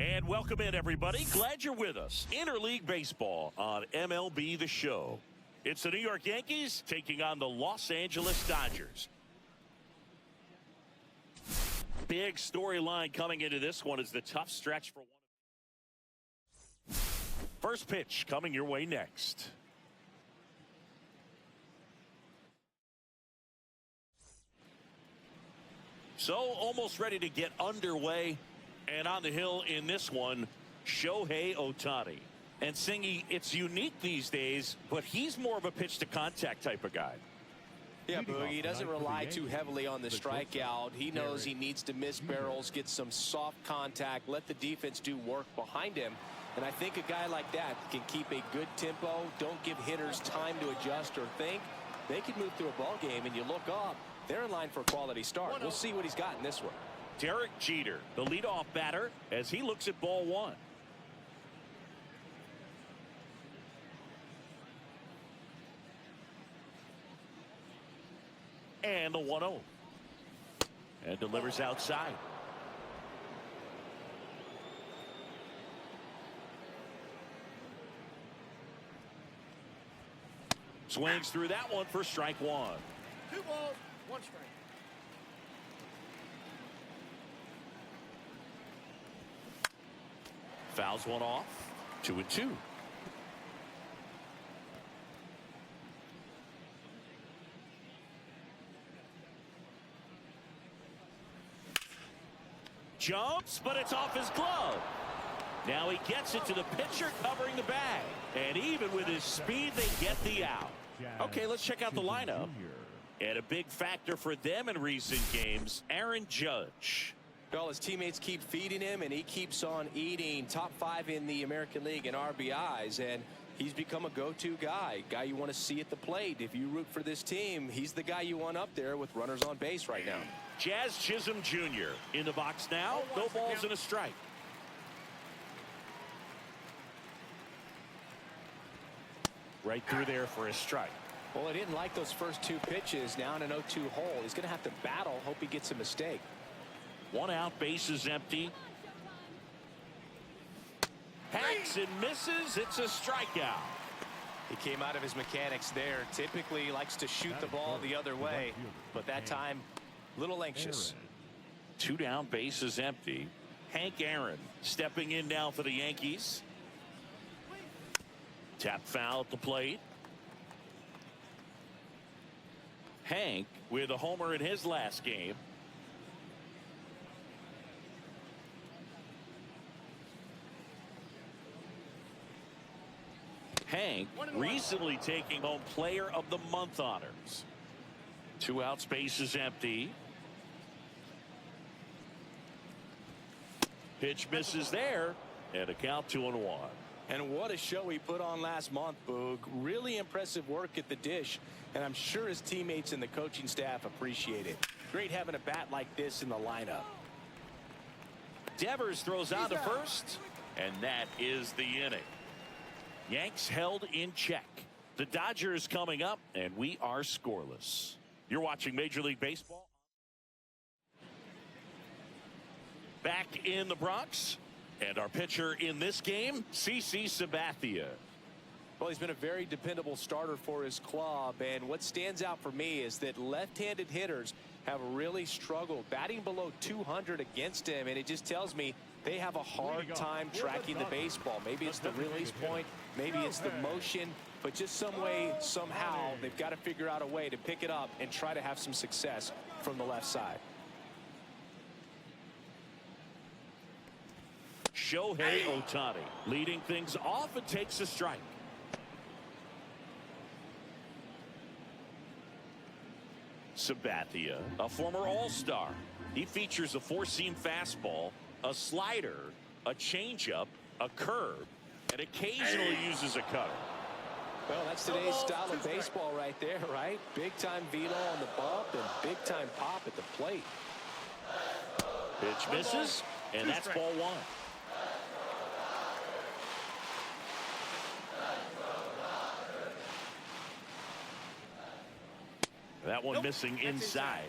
And welcome in, everybody. Glad you're with us. Interleague Baseball on MLB The Show. It's the New York Yankees taking on the Los Angeles Dodgers. Big storyline coming into this one is the tough stretch for one. First pitch coming your way next. So almost ready to get underway. And on the hill in this one, Shohei Ohtani. And Singy, it's unique these days, but he's more of a pitch-to-contact type of guy. Yeah, Boogie, he doesn't rely too heavily on the strikeout. He knows he needs to miss barrels, get some soft contact, let the defense do work behind him. And I think a guy like that can keep a good tempo, don't give hitters time to adjust or think. They can move through a ball game, and you look up, they're in line for a quality start. We'll see what he's got in this one. Derek Jeter, the leadoff batter, as he looks at ball one. And the 1-0. And delivers outside. Swings through that one for strike one. 2 balls, 1 strike. Fouls one off. 2-2. Jumps, but it's off his glove. Now he gets it to the pitcher covering the bag. And even with his speed, they get the out. Okay, let's check out the lineup. And a big factor for them in recent games, Aaron Judge. Well, his teammates keep feeding him, and he keeps on eating. Top 5 in the American League in RBIs, and he's become a go-to guy you want to see at the plate. If you root for this team, he's the guy you want up there with runners on base right now. Jazz Chisholm Jr. in the box now. No balls and a strike. Right through there for a strike. Well, I didn't like those first 2 pitches. Now in an 0-2 hole, he's going to have to battle. Hope he gets a mistake. 1 out, bases empty. Hacks and misses. It's a strikeout. He came out of his mechanics there. Typically likes to shoot the ball the other way, but that time a little anxious. 2 down, bases empty. Hank Aaron stepping in now for the Yankees. Tap foul at the plate. Hank with a homer in his last game. Hank recently taking home Player of the Month honors. 2 outs, bases empty. Pitch misses there, and a count 2-1. And what a show he put on last month, Boog. Really impressive work at the dish, and I'm sure his teammates and the coaching staff appreciate it. Great having a bat like this in the lineup. Devers throws out to first, and that is the inning. Yanks held in check. The Dodgers coming up, and we are scoreless. You're watching Major League Baseball. Back in the Bronx, and our pitcher in this game, C.C. Sabathia. Well, he's been a very dependable starter for his club, and what stands out for me is that left-handed hitters have really struggled batting below 200 against him, and it just tells me they have a hard time tracking the baseball. Maybe it's the release point, maybe it's the motion, but just some way, somehow, they've got to figure out a way to pick it up and try to have some success from the left side. Shohei Ohtani leading things off and takes a strike. Sabathia, a former All-Star. He features a 4-seam fastball, a slider, a changeup, a curve, and occasionally uses a cutter. Well, that's today's style of baseball right there, right? Big-time velo on the bump and big-time pop at the plate. Pitch misses, and that's ball 1. That one missing inside.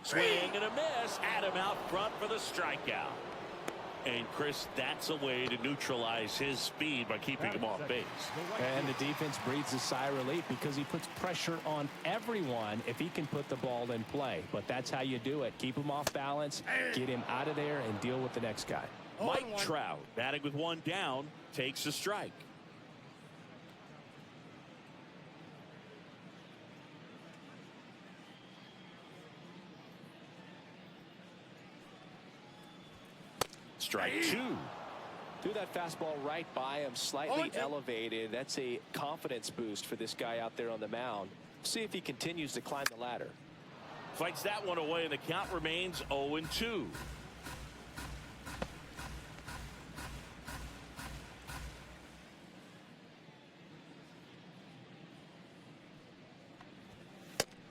Swing and a miss. Adam out front for the strikeout. And Chris, that's a way to neutralize his speed by keeping him off base. And the defense breathes a sigh of relief because he puts pressure on everyone if he can put the ball in play. But that's how you do it. Keep him off balance, get him out of there, and deal with the next guy. Mike Trout, batting with one down, takes a strike. Strike two. Threw that fastball right by him, slightly elevated. That's a confidence boost for this guy out there on the mound. See if he continues to climb the ladder. Fights that one away, and the count remains 0-2.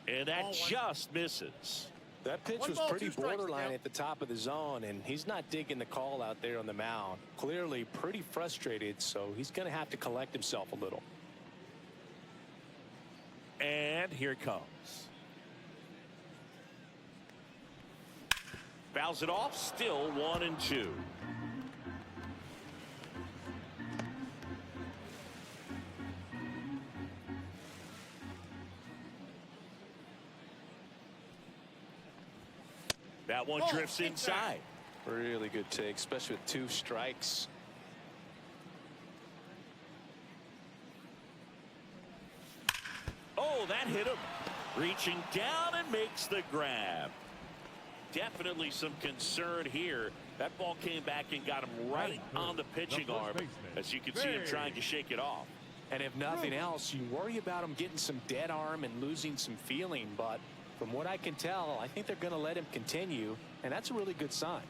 And that just misses. That pitch was pretty borderline at the top of the zone, and he's not digging the call out there on the mound. Clearly pretty frustrated, so he's going to have to collect himself a little. And here it comes. Fouls it off, still 1-2. That one drifts inside. Really good take, especially with 2 strikes. Oh, that hit him. Reaching down and makes the grab. Definitely some concern here. That ball came back and got him right on the pitching arm, as you can see him trying to shake it off. And if nothing else, you worry about him getting some dead arm and losing some feeling, but from what I can tell, I think they're going to let him continue, and that's a really good sign.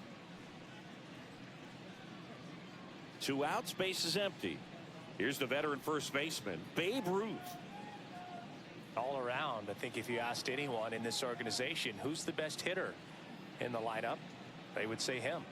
2 outs, base is empty. Here's the veteran first baseman, Babe Ruth. All around, I think if you asked anyone in this organization who's the best hitter in the lineup, they would say him.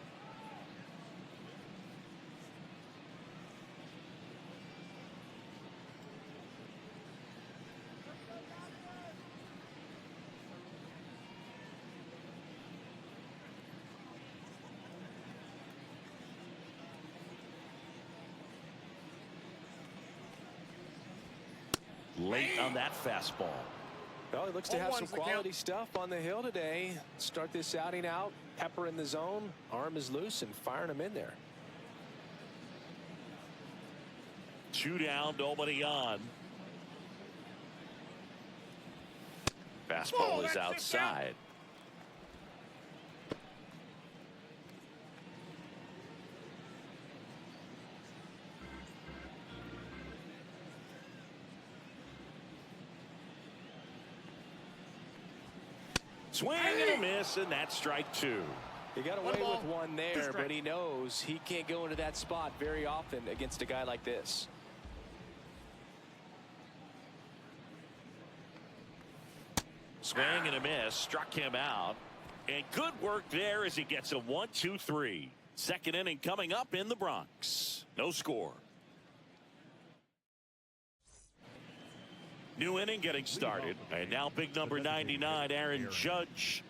Late on that fastball. Well, he looks to have some quality stuff on the hill today. Start this outing out, pepper in the zone, arm is loose, and firing him in there. 2 down, nobody on. Fastball is outside. Swing and a miss, and that's strike 2. He got away with one there, but he knows he can't go into that spot very often against a guy like this. Swing and a miss, struck him out. And good work there as he gets a 1-2-3. Second inning coming up in the Bronx. No score. New inning getting started, and now big number 99, Aaron Judge.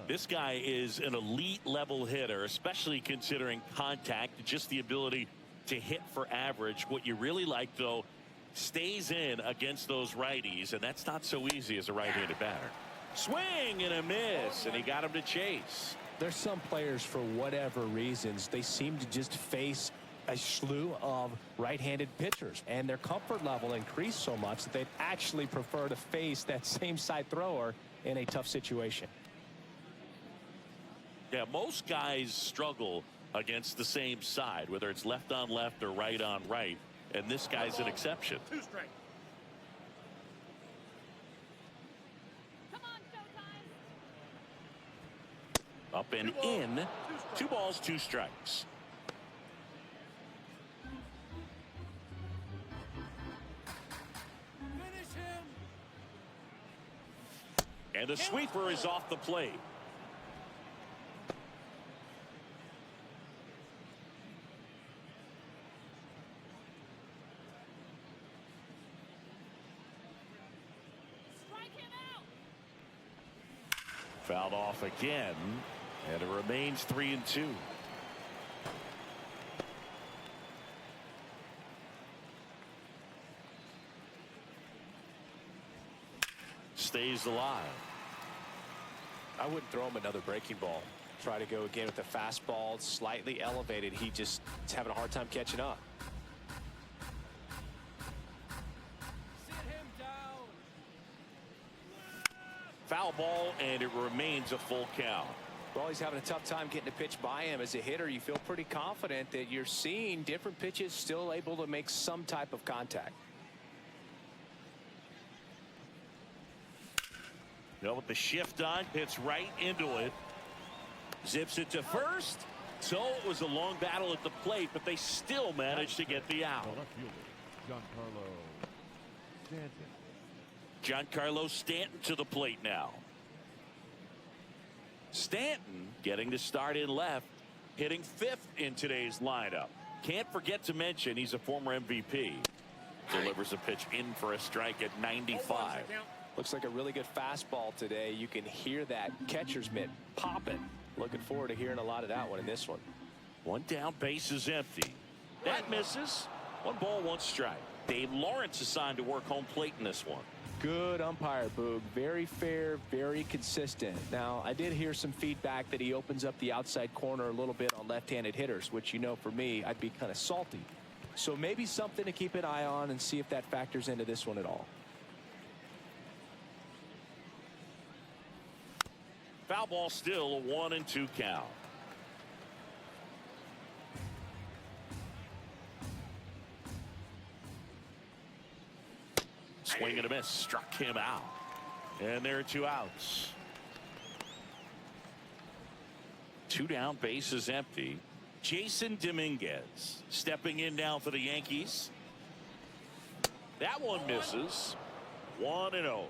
This guy is an elite level hitter, especially considering contact, just the ability to hit for average. What you really like, though, stays in against those righties, and that's not so easy as a right-handed batter. Swing and a miss, and he got him to chase. There's some players, for whatever reasons, they seem to just face a slew of right-handed pitchers, and their comfort level increased so much that they'd actually prefer to face that same side thrower in a tough situation. Yeah, most guys struggle against the same side, whether it's left on left or right on right, and this guy's an exception. 2 strike. Come on, Showtime. Up and in. 2 balls, 2 strikes. And the sweeper is off the plate. Fouled off again, and it remains 3-2. Stays alive. I wouldn't throw him another breaking ball. Try to go again with the fastball, slightly elevated. He just is having a hard time catching up. Foul ball, and it remains a full count. Well, he's having a tough time getting a pitch by him. As a hitter, you feel pretty confident that you're seeing different pitches still able to make some type of contact. Now with the shift on, hits right into it. Zips it to first. So it was a long battle at the plate, but they still managed to get the out. Giancarlo Stanton to the plate now. Stanton getting the start in left, hitting fifth in today's lineup. Can't forget to mention he's a former MVP. Delivers a pitch in for a strike at 95. Looks like a really good fastball today. You can hear that catcher's mitt popping. Looking forward to hearing a lot of that one in this one. One down, base is empty. That misses. 1 ball, 1 strike. Dave Lawrence assigned to work home plate in this one. Good umpire, Boog. Very fair, very consistent. Now, I did hear some feedback that he opens up the outside corner a little bit on left-handed hitters, which, you know, for me, I'd be kind of salty. So maybe something to keep an eye on and see if that factors into this one at all. Foul ball, still a 1-2 count. Swing and a miss, struck him out. And there are 2 outs. 2 down, base is empty. Jason Dominguez stepping in now for the Yankees. That one misses. 1-0.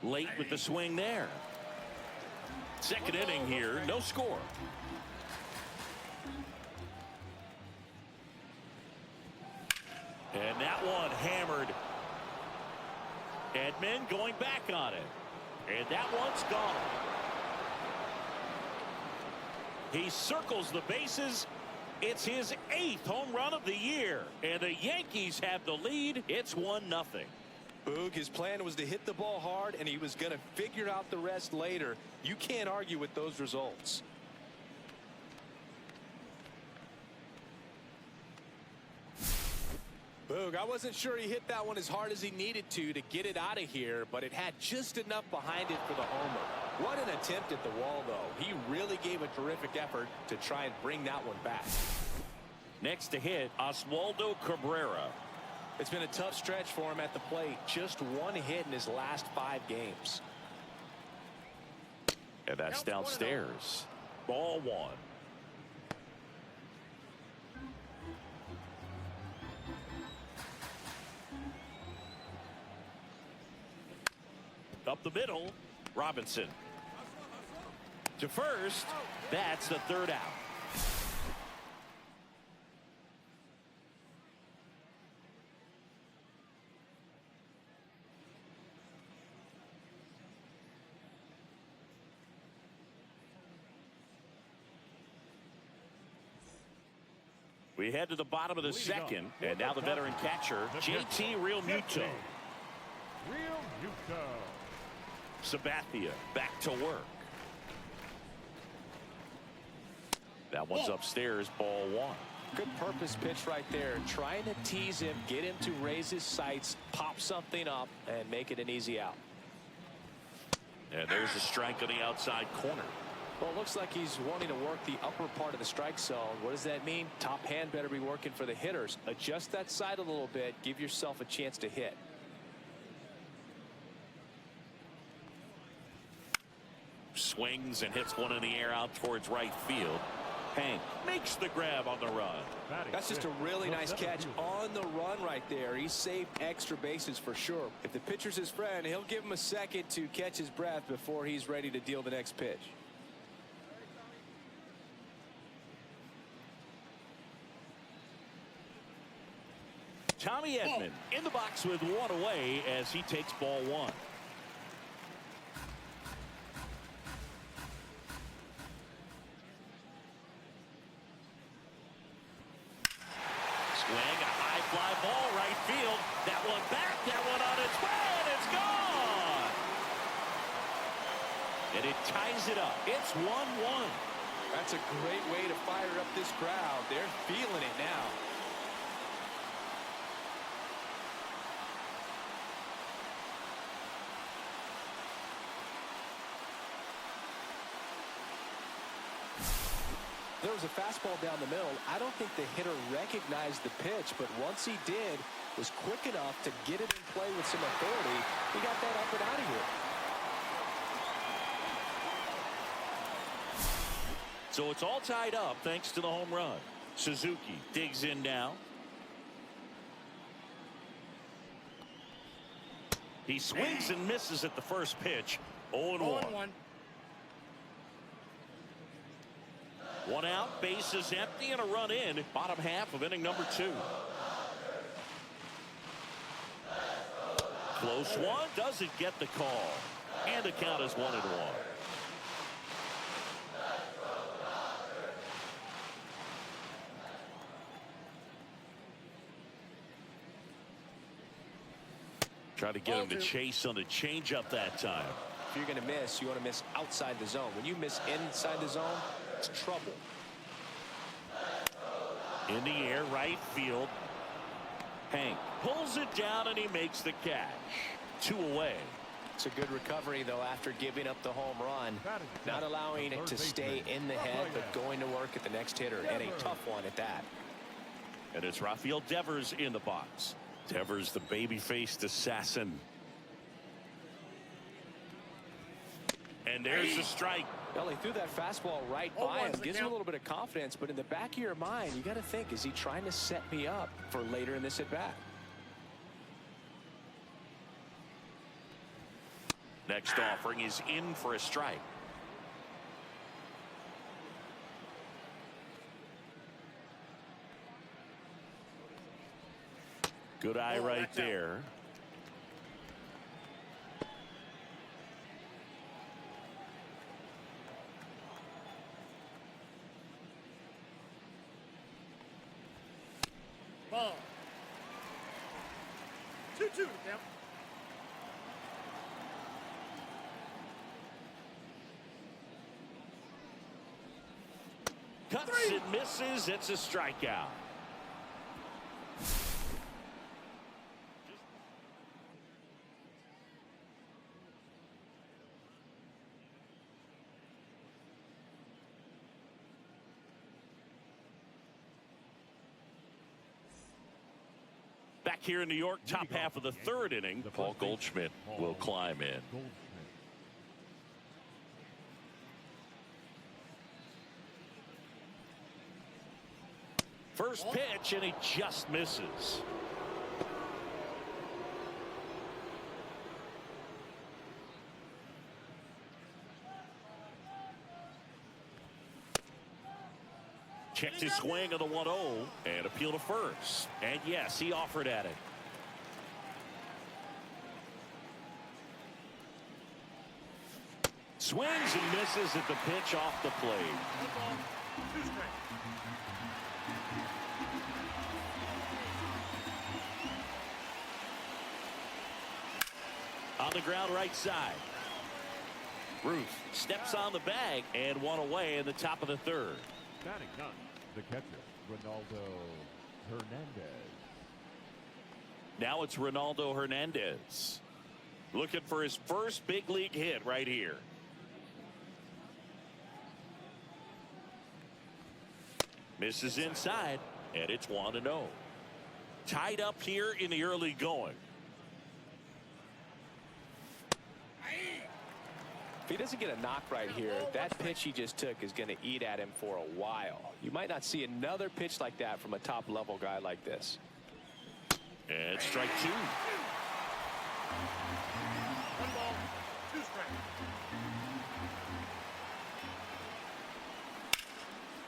Late with the swing there. Second inning here, no score. And that one hammered. Edman going back on it. And that one's gone. He circles the bases. It's his 8th home run of the year. And the Yankees have the lead. It's 1-0. Boog, his plan was to hit the ball hard, and he was going to figure out the rest later. You can't argue with those results. Boog, I wasn't sure he hit that one as hard as he needed to get it out of here, but it had just enough behind it for the homer. What an attempt at the wall, though. He really gave a terrific effort to try and bring that one back. Next to hit, Oswaldo Cabrera. It's been a tough stretch for him at the plate. Just 1 hit in his last 5 games. And that's downstairs. Ball 1. Up the middle, Robinson. To first, that's the 3rd out. We head to the bottom of the second, and now the veteran catcher, JT Realmuto. Sabathia back to work. That one's upstairs, ball 1. Good purpose pitch right there. Trying to tease him, get him to raise his sights, pop something up, and make it an easy out. And there's a strike on the outside corner. Well, it looks like he's wanting to work the upper part of the strike zone. What does that mean? Top hand better be working for the hitters. Adjust that side a little bit. Give yourself a chance to hit. Swings and hits one in the air out towards right field. Hank makes the grab on the run. That's just a really nice catch on the run right there. He saved extra bases for sure. If the pitcher's his friend, he'll give him a second to catch his breath before he's ready to deal the next pitch. Tommy Edman in the box with one away as he takes ball one. Swing, a high fly ball right field. That one back, that one on its way, and it's gone. And it ties it up. It's 1-1. That's a great way to fire up this crowd. They're feeling it now. There was a fastball down the middle. I don't think the hitter recognized the pitch, but once he did, was quick enough to get it in play with some authority. He got that up and out of here. So it's all tied up thanks to the home run. Suzuki digs in now. He swings and misses at the first pitch. 0-1. One out, bases empty, and a run in. Bottom half of inning number 2. Close one, doesn't get the call. And the count is 1-1. Try to get him to chase on the changeup that time. If you're going to miss, you want to miss outside the zone. When you miss inside the zone, it's trouble. In the air, right field. Hank pulls it down and he makes the catch. 2 away. It's a good recovery, though, after giving up the home run. Not allowing it to stay in the head, but going to work at the next hitter, and a tough one at that. And it's Rafael Devers in the box. Devers, the baby-faced assassin. And there's the strike. Well, he threw that fastball right by him. Gives him a little bit of confidence, but in the back of your mind, you got to think, is he trying to set me up for later in this at-bat? Next offering is in for a strike. Good eye right there. Ball. 2-2 to count. Cuts and misses. It's a strikeout. Back here in New York, top half of the 3rd inning. Paul Goldschmidt will climb in. First pitch, and he just misses. Checked his swing of the 1-0 and appeal to first. And yes, he offered at it. Swings and misses at the pitch off the plate. 2 strikes. On the ground right side. Ruth steps on the bag and 1 away in the top of the 3rd. Batting ninth, the catcher, Ronaldo Hernandez. Now it's Ronaldo Hernandez. Looking for his first big league hit right here. Misses inside, and it's 1-0. Tied up here in the early going. If he doesn't get a knock right here, that pitch he just took is going to eat at him for a while. You might not see another pitch like that from a top-level guy like this. And strike 2. 1 ball, 2 strikes.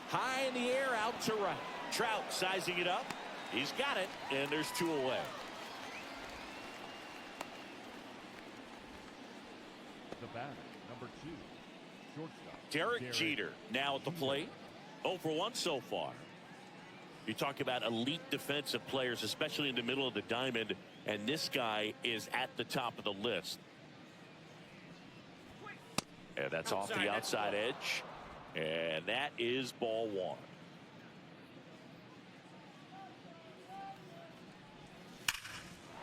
High in the air, out to right. Trout sizing it up. He's got it, and there's 2 away. The batter, number 2, shortstop. Derek Jeter now at the plate. 0 for 1 so far. You talk about elite defensive players, especially in the middle of the diamond, and this guy is at the top of the list. And that's off the outside edge. And that is ball 1.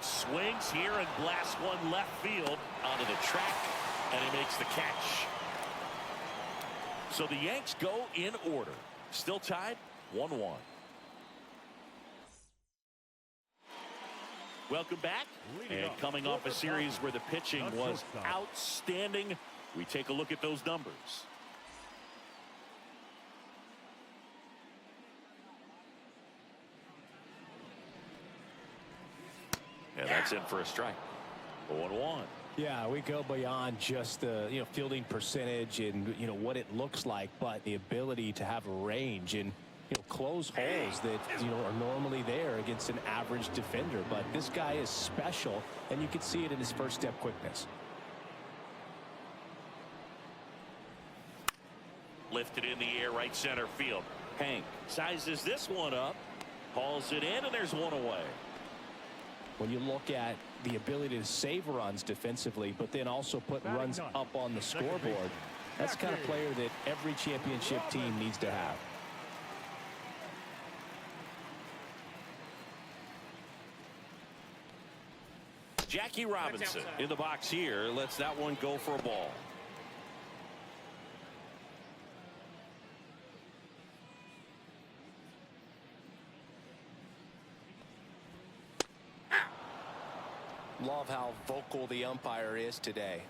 Swings here and blasts one left field onto the track, and he makes the catch. So the Yanks go in order. Still tied 1-1. Welcome back. And coming off a series where the pitching was outstanding, we take a look at those numbers. And that's in for a strike. 0-1. Yeah, we go beyond just the fielding percentage and what it looks like, but the ability to have a range and close holes that are normally there against an average defender. But this guy is special, and you can see it in his first step quickness. Lifted in the air, right center field. Hank sizes this one up, hauls it in, and there's 1 away. When you look at the ability to save runs defensively, but then also put runs up on the scoreboard, that's the kind of player that every championship team needs to have. Jackie Robinson in the box here lets that one go for a ball. Love how vocal the umpire is today.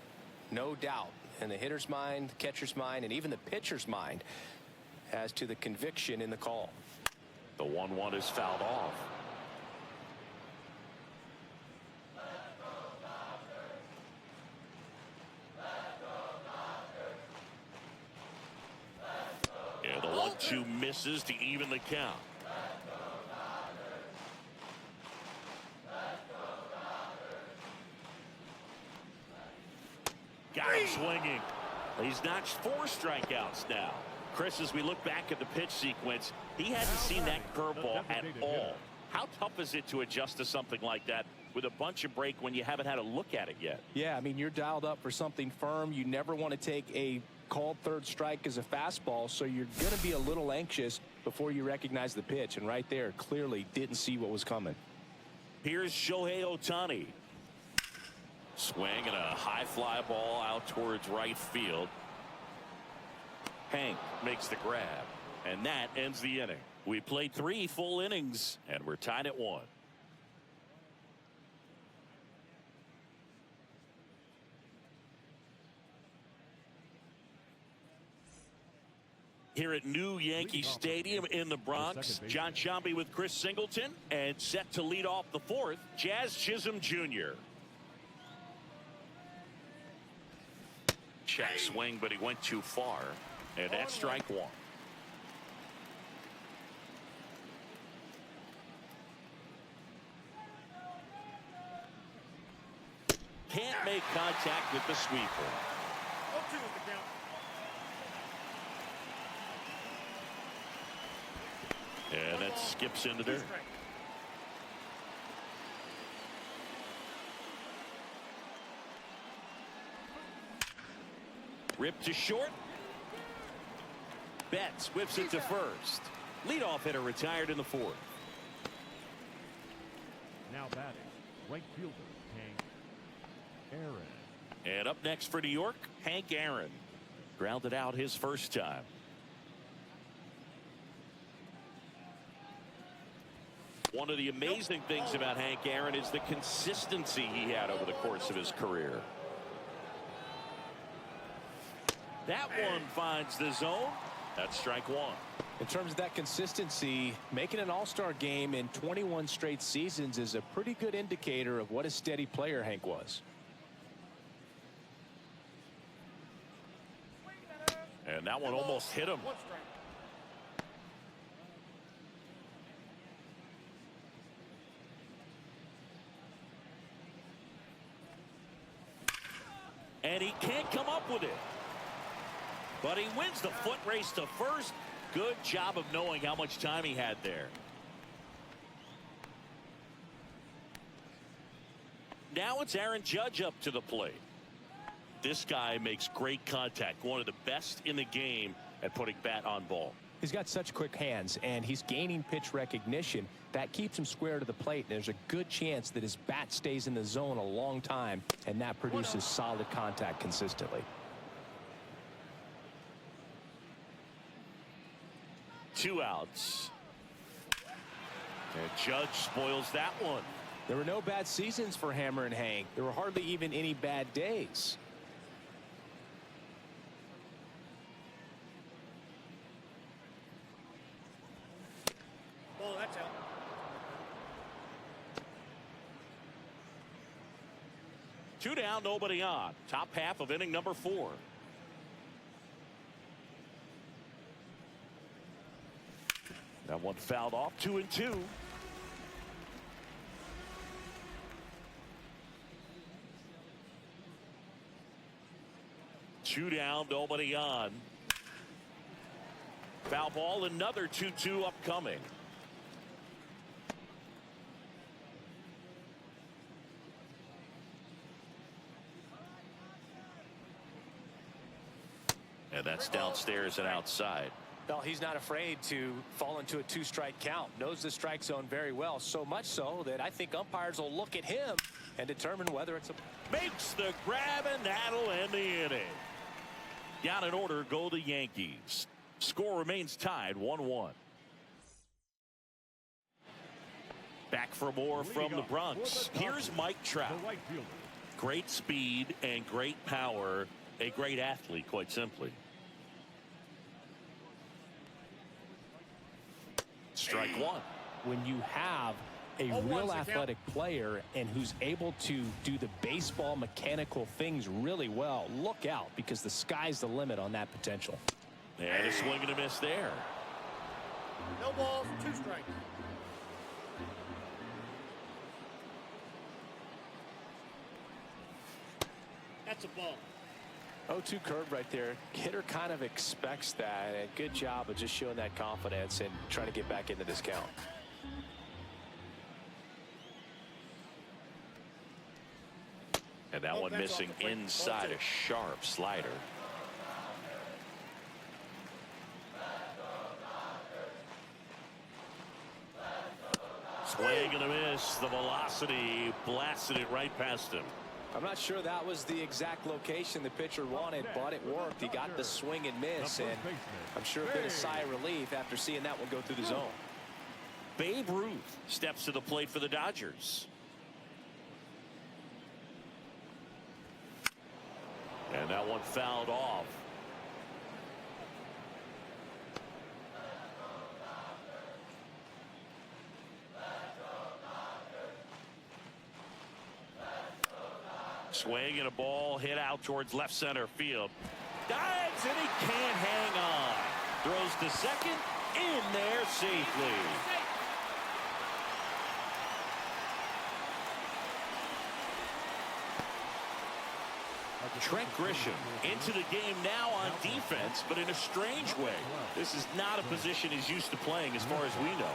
No doubt in the hitter's mind, the catcher's mind, and even the pitcher's mind as to the conviction in the call. The 1-1 is fouled off. And the 1-2 misses to even the count. Got him swinging. He's notched 4 strikeouts now. Chris, as we look back at the pitch sequence, he hadn't seen that curveball at all. How tough is it to adjust to something like that with a bunch of break when you haven't had a look at it yet? Yeah, I mean, you're dialed up for something firm. You never want to take a called third strike as a fastball, so you're going to be a little anxious before you recognize the pitch. And right there, clearly didn't see what was coming. Here's Shohei Ohtani. Swing and a high fly ball out towards right field. Hank makes the grab, and that ends the inning. We played 3 full innings, and we're tied at 1. Here at New Yankee Stadium in the Bronx, John Sciambi with Chris Singleton, and set to lead off the 4th, Jazz Chisholm Jr. Check swing, but he went too far, and that's strike 1. Can't make contact with the sweeper. 0-2 is the count. And that skips into dirt. Ripped to short. Betts whips it to first. Leadoff hitter retired in the 4th. Now batting, right fielder, Hank Aaron. And up next for New York, Hank Aaron. Grounded out his first time. One of the amazing things about Hank Aaron is the consistency he had over the course of his career. That one finds the zone. That's strike 1. In terms of that consistency, making an all-star game in 21 straight seasons is a pretty good indicator of what a steady player Hank was. And that one almost hit him. 1 strike. can't come up with it. But he wins the foot race to first. Good job of knowing how much time he had there. Now it's Aaron Judge up to the plate. This guy makes great contact. One of the best in the game at putting bat on ball. He's got such quick hands, and he's gaining pitch recognition. That keeps him square to the plate, and there's a good chance that his bat stays in the zone a long time, and that produces solid contact consistently. 2 outs. And Judge spoils that one. There were no bad seasons for Hammer and Hank. There were hardly even any bad days. Ball, that's out. Two down, nobody on. Top half of inning number 4. That one fouled off. 2-2. Two down, nobody on. Foul ball, another 2-2 upcoming. And that's downstairs and outside. Well, he's not afraid to fall into a 2-strike count. Knows the strike zone very well. So much so that I think umpires will look at him and determine whether it's a... Makes the grab, and that'll end the inning. Down in order go the Yankees. Score remains tied 1-1. Back for more from the Bronx. Here's Mike Trout. Great speed and great power. A great athlete, quite simply. Strike one. When you have a real athletic player and who's able to do the baseball mechanical things really well, look out, because the sky's the limit on that potential. And a swing and a miss there. No balls, 2 strikes. That's a ball. 0-2 curve right there. Hitter kind of expects that, and good job of just showing that confidence and trying to get back into this count. And that one missing inside, a sharp slider. Swing and a miss. The velocity blasted it right past him. I'm not sure that was the exact location the pitcher wanted, but it worked. He got the swing and miss, and I'm sure a bit of sigh of relief after seeing that one go through the zone. Babe Ruth steps to the plate for the Dodgers. And that one fouled off. Swing and a ball hit out towards left center field. Dives and he can't hang on. Throws to second, in there safely. Trent Grisham into the game now on defense, but in a strange way. This is not a position he's used to playing as far as we know.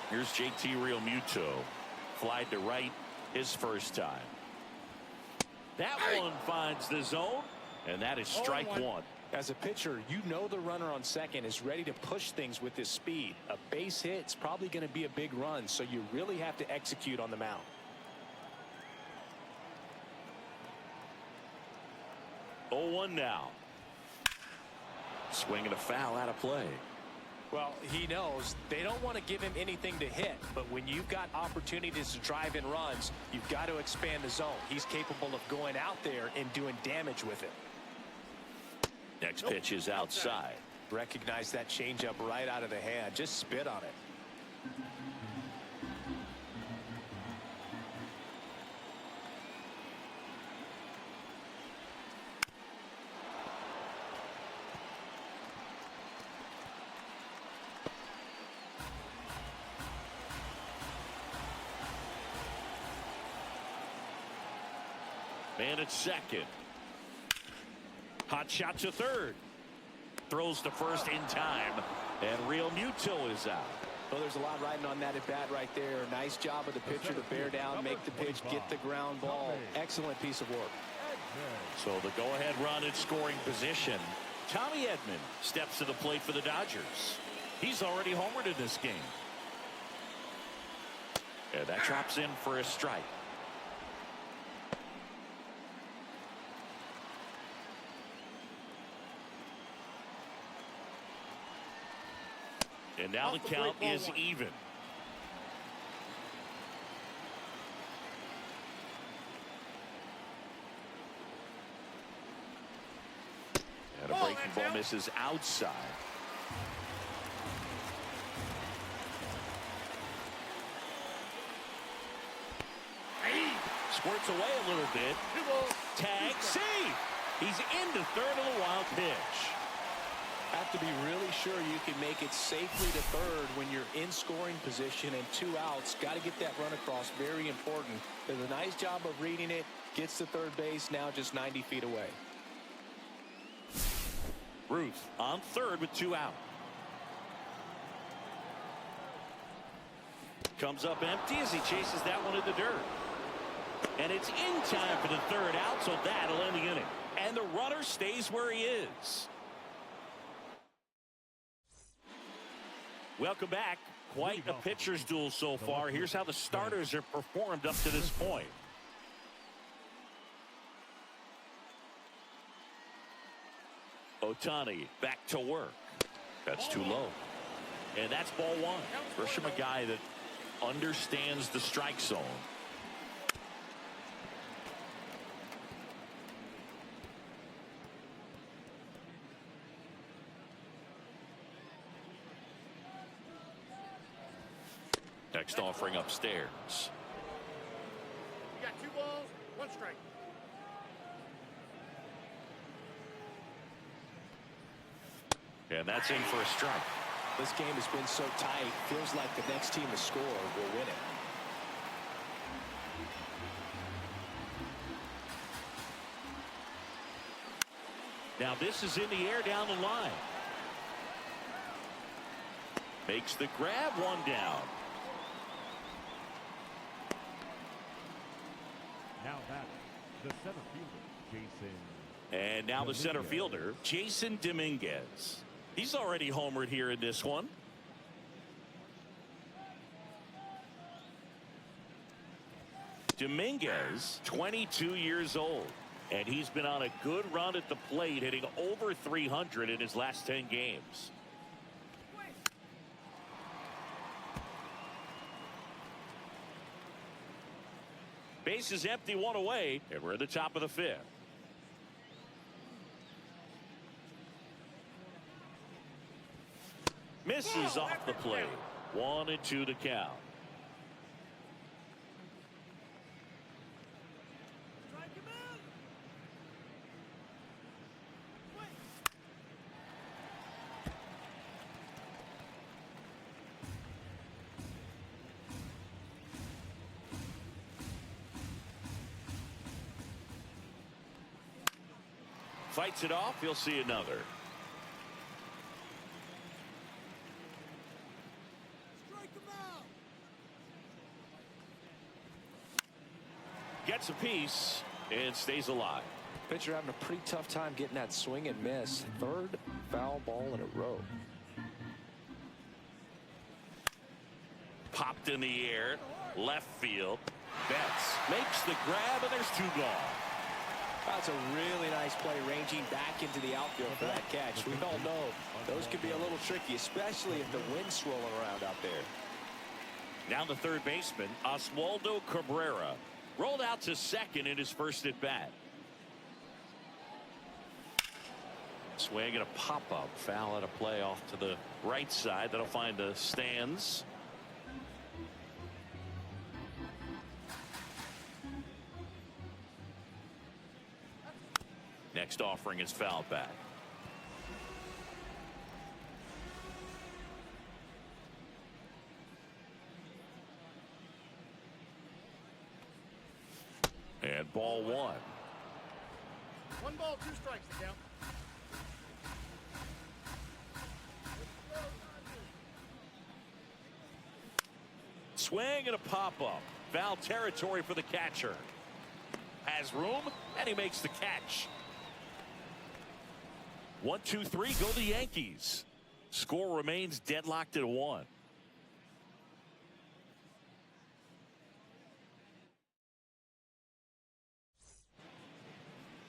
Here's JT Realmuto. Flied to right his first time. That one finds the zone, and that is strike one. As a pitcher, you know the runner on second is ready to push things with his speed. A base hit's probably going to be a big run, so you really have to execute on the mound. 0-1 now. Swing and a foul out of play. Well, he knows they don't want to give him anything to hit, but when you've got opportunities to drive in runs, you've got to expand the zone. He's capable of going out there and doing damage with it. Next pitch is outside. Recognize that changeup right out of the hand. Just spit on it. Man at second. Hot shot to third. Throws to first in time. And Real Muto is out. Well, there's a lot riding on that at bat right there. Nice job of the pitcher to bear down, make the pitch, get the ground ball. Excellent piece of work. So the go-ahead run in scoring position. Tommy Edman steps to the plate for the Dodgers. He's already homered in this game. And that drops in for a strike. And now the count is even. And a breaking ball misses outside. Squirts away a little bit. Tag, see. He's into third of the wild pitch. Have to be really sure you can make it safely to third when you're in scoring position and 2 outs. Got to get that run across. Very important. Does a nice job of reading it. Gets to third base. Now just 90 feet away. Ruth on third with 2 out. Comes up empty as he chases that one in the dirt. And it's in time for the third out, so that'll end the inning. And the runner stays where he is. Welcome back. Quite a pitcher's duel so far. Here's how the starters have performed up to this point. Ohtani back to work. That's too low. And that's ball one. First from a guy that understands the strike zone. Next offering upstairs. You got 2 balls, 1 strike. And that's in for a strike. This game has been so tight. Feels like the next team to score will win it. Now this is in the air down the line. Makes the grab, 1 down. Now batting, the center fielder, Jason. And now the center fielder, Jason Dominguez. He's already homered here in this one. Dominguez, 22 years old. And he's been on a good run at the plate, hitting over 300 in his last 10 games. Base is empty, 1 away, and we're at the top of the 5th. Misses off the plate. 1-2 to count. Fights it off. He'll see another. Gets a piece and stays alive. Pitcher having a pretty tough time getting that swing and miss. 3rd foul ball in a row. Popped in the air. Left field. Betts makes the grab, and there's 2 gone. That's a really nice play, ranging back into the outfield for that catch. We all know those can be a little tricky, especially if the wind's swirling around out there. Now the third baseman, Oswaldo Cabrera, rolled out to second in his first at bat. Swing and a pop-up. Foul at a play off to the right side. That'll find the stands. Next offering is fouled back. And ball 1. 1 ball, 2 strikes to count. Swing and a pop-up. Foul territory for the catcher. Has room, and he makes the catch. 1-2-3, go the Yankees. Score remains deadlocked at 1.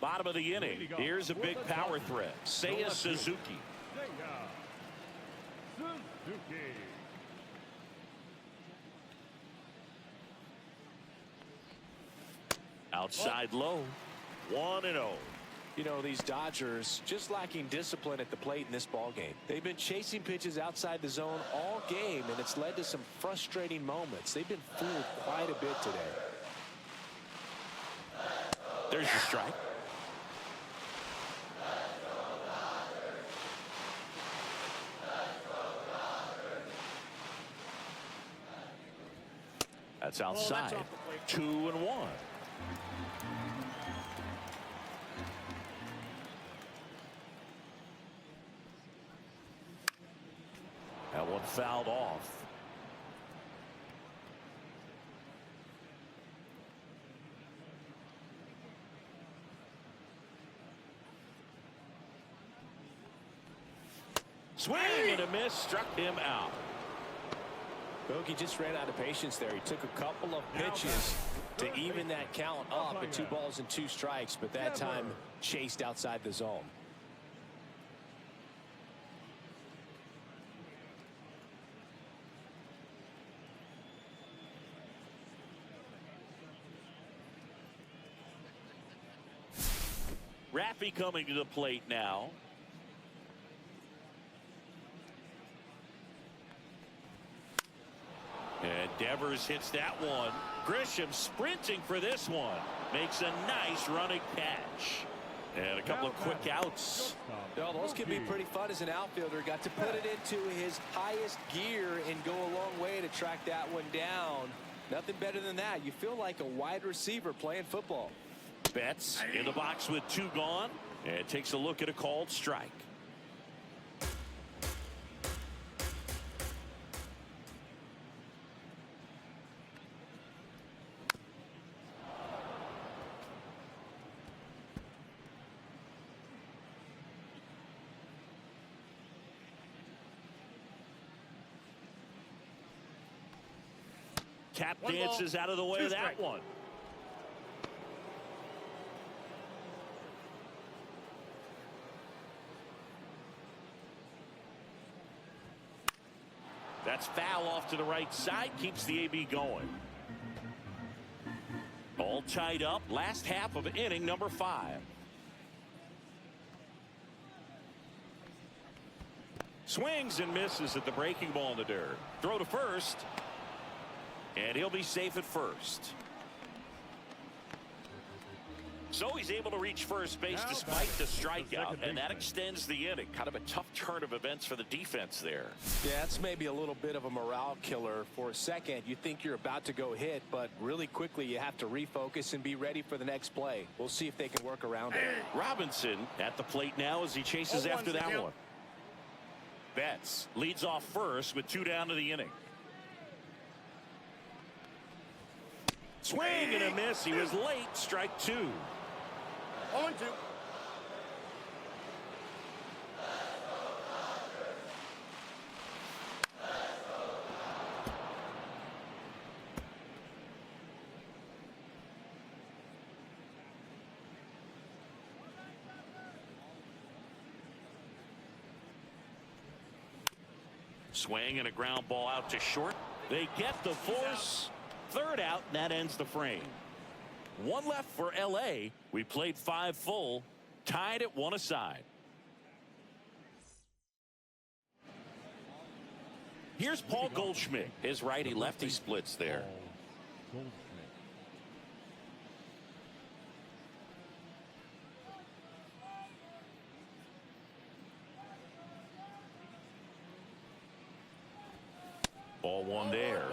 Bottom of the inning. Here's a big power threat. Seiya Suzuki. Outside low. 1-0. You know, these Dodgers just lacking discipline at the plate in this ball game. They've been chasing pitches outside the zone all game, and it's led to some frustrating moments. They've been fooled quite a bit today. There's the strike. That's outside. 2-1. That one fouled off. Swing and a miss, struck him out. Bogey just ran out of patience there. He took a couple of pitches to even that count up at 2 balls and 2 strikes, but that time chased outside the zone. Raffy coming to the plate now. And Devers hits that one. Grisham sprinting for this one. Makes a nice running catch. And a couple of quick outs. Well, those can be pretty fun as an outfielder. Got to put it into his highest gear and go a long way to track that one down. Nothing better than that. You feel like a wide receiver playing football. Betts in the box with 2 gone. And takes a look at a called strike. Tap dances out of the way of that one. That's foul off to the right side. Keeps the AB going. All tied up. Last half of inning number 5. Swings and misses at the breaking ball in the dirt. Throw to first. And he'll be safe at first. So he's able to reach first base despite the strikeout, and that extends the inning. Kind of a tough turn of events for the defense there. Yeah, it's maybe a little bit of a morale killer. For a second, you think you're about to go hit, but really quickly you have to refocus and be ready for the next play. We'll see if they can work around it. Robinson at the plate now as he chases after that one. Betts leads off first with 2 down to the inning. Swing and a miss. He was late. Strike 2. 0-2. Swing and a ground ball out to short. They get the force. 3rd out, and that ends the frame. 1 left for LA. We played 5 full, tied at 1 aside. Here's Paul Goldschmidt. His righty lefty splits there. Ball 1 there.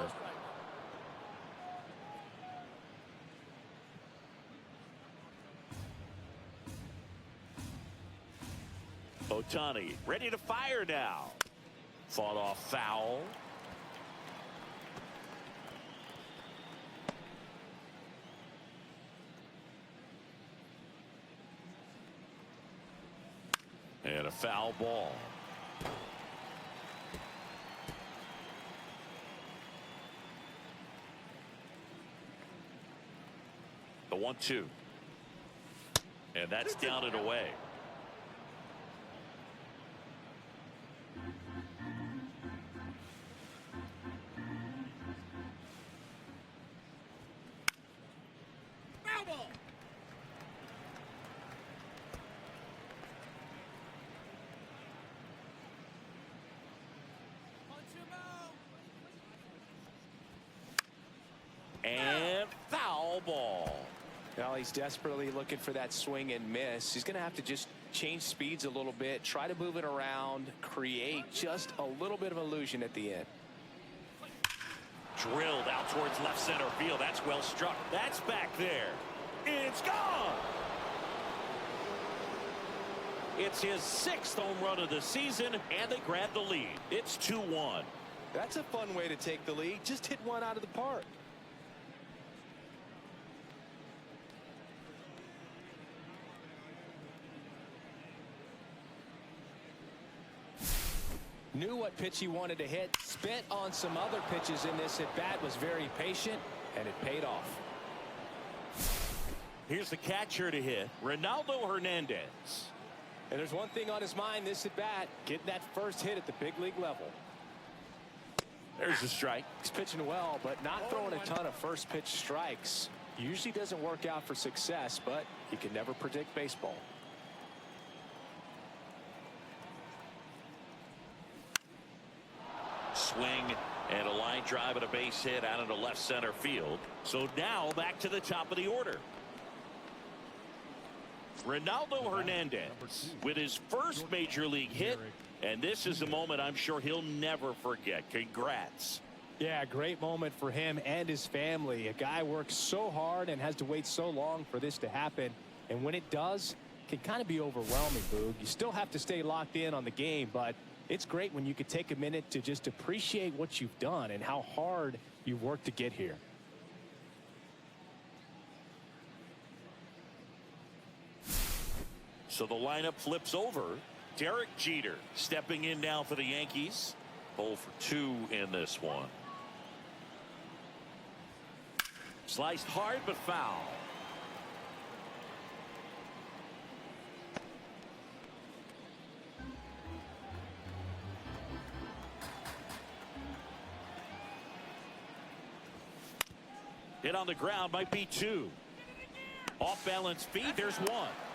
Ohtani ready to fire now. Fought off foul. a foul ball. The 1-2. And that's down and away. Foul ball. And foul ball. Well, he's desperately looking for that swing and miss. He's going to have to just change speeds a little bit, try to move it around, create just a little bit of illusion at the end. Drilled out towards left center field. That's well struck. That's back there. It's gone. It's his 6th home run of the season, and they grab the lead. It's 2-1. That's a fun way to take the lead. Just hit one out of the park. Knew what pitch he wanted to hit, spent on some other pitches in this at bat, was very patient, and it paid off. Here's the catcher to hit, Ronaldo Hernandez. And there's one thing on his mind this at bat, getting that first hit at the big league level. There's a strike. He's pitching well, but not throwing a ton of first pitch strikes. Usually doesn't work out for success, but you can never predict baseball. Swing and a line drive and a base hit out into left center field. So now back to the top of the order. Ronaldo Hernandez with his first major league hit, and this is a moment I'm sure he'll never forget. Congrats. Yeah, great moment for him and his family. A guy works so hard and has to wait so long for this to happen, and when it does, it can kind of be overwhelming, Boog. You still have to stay locked in on the game, but it's great when you could take a minute to just appreciate what you've done and how hard you've worked to get here. So the lineup flips over. Derek Jeter stepping in now for the Yankees. 0 for 2 in this one. Sliced hard but foul. Hit on the ground, might be 2. Off balance feed, there's 1.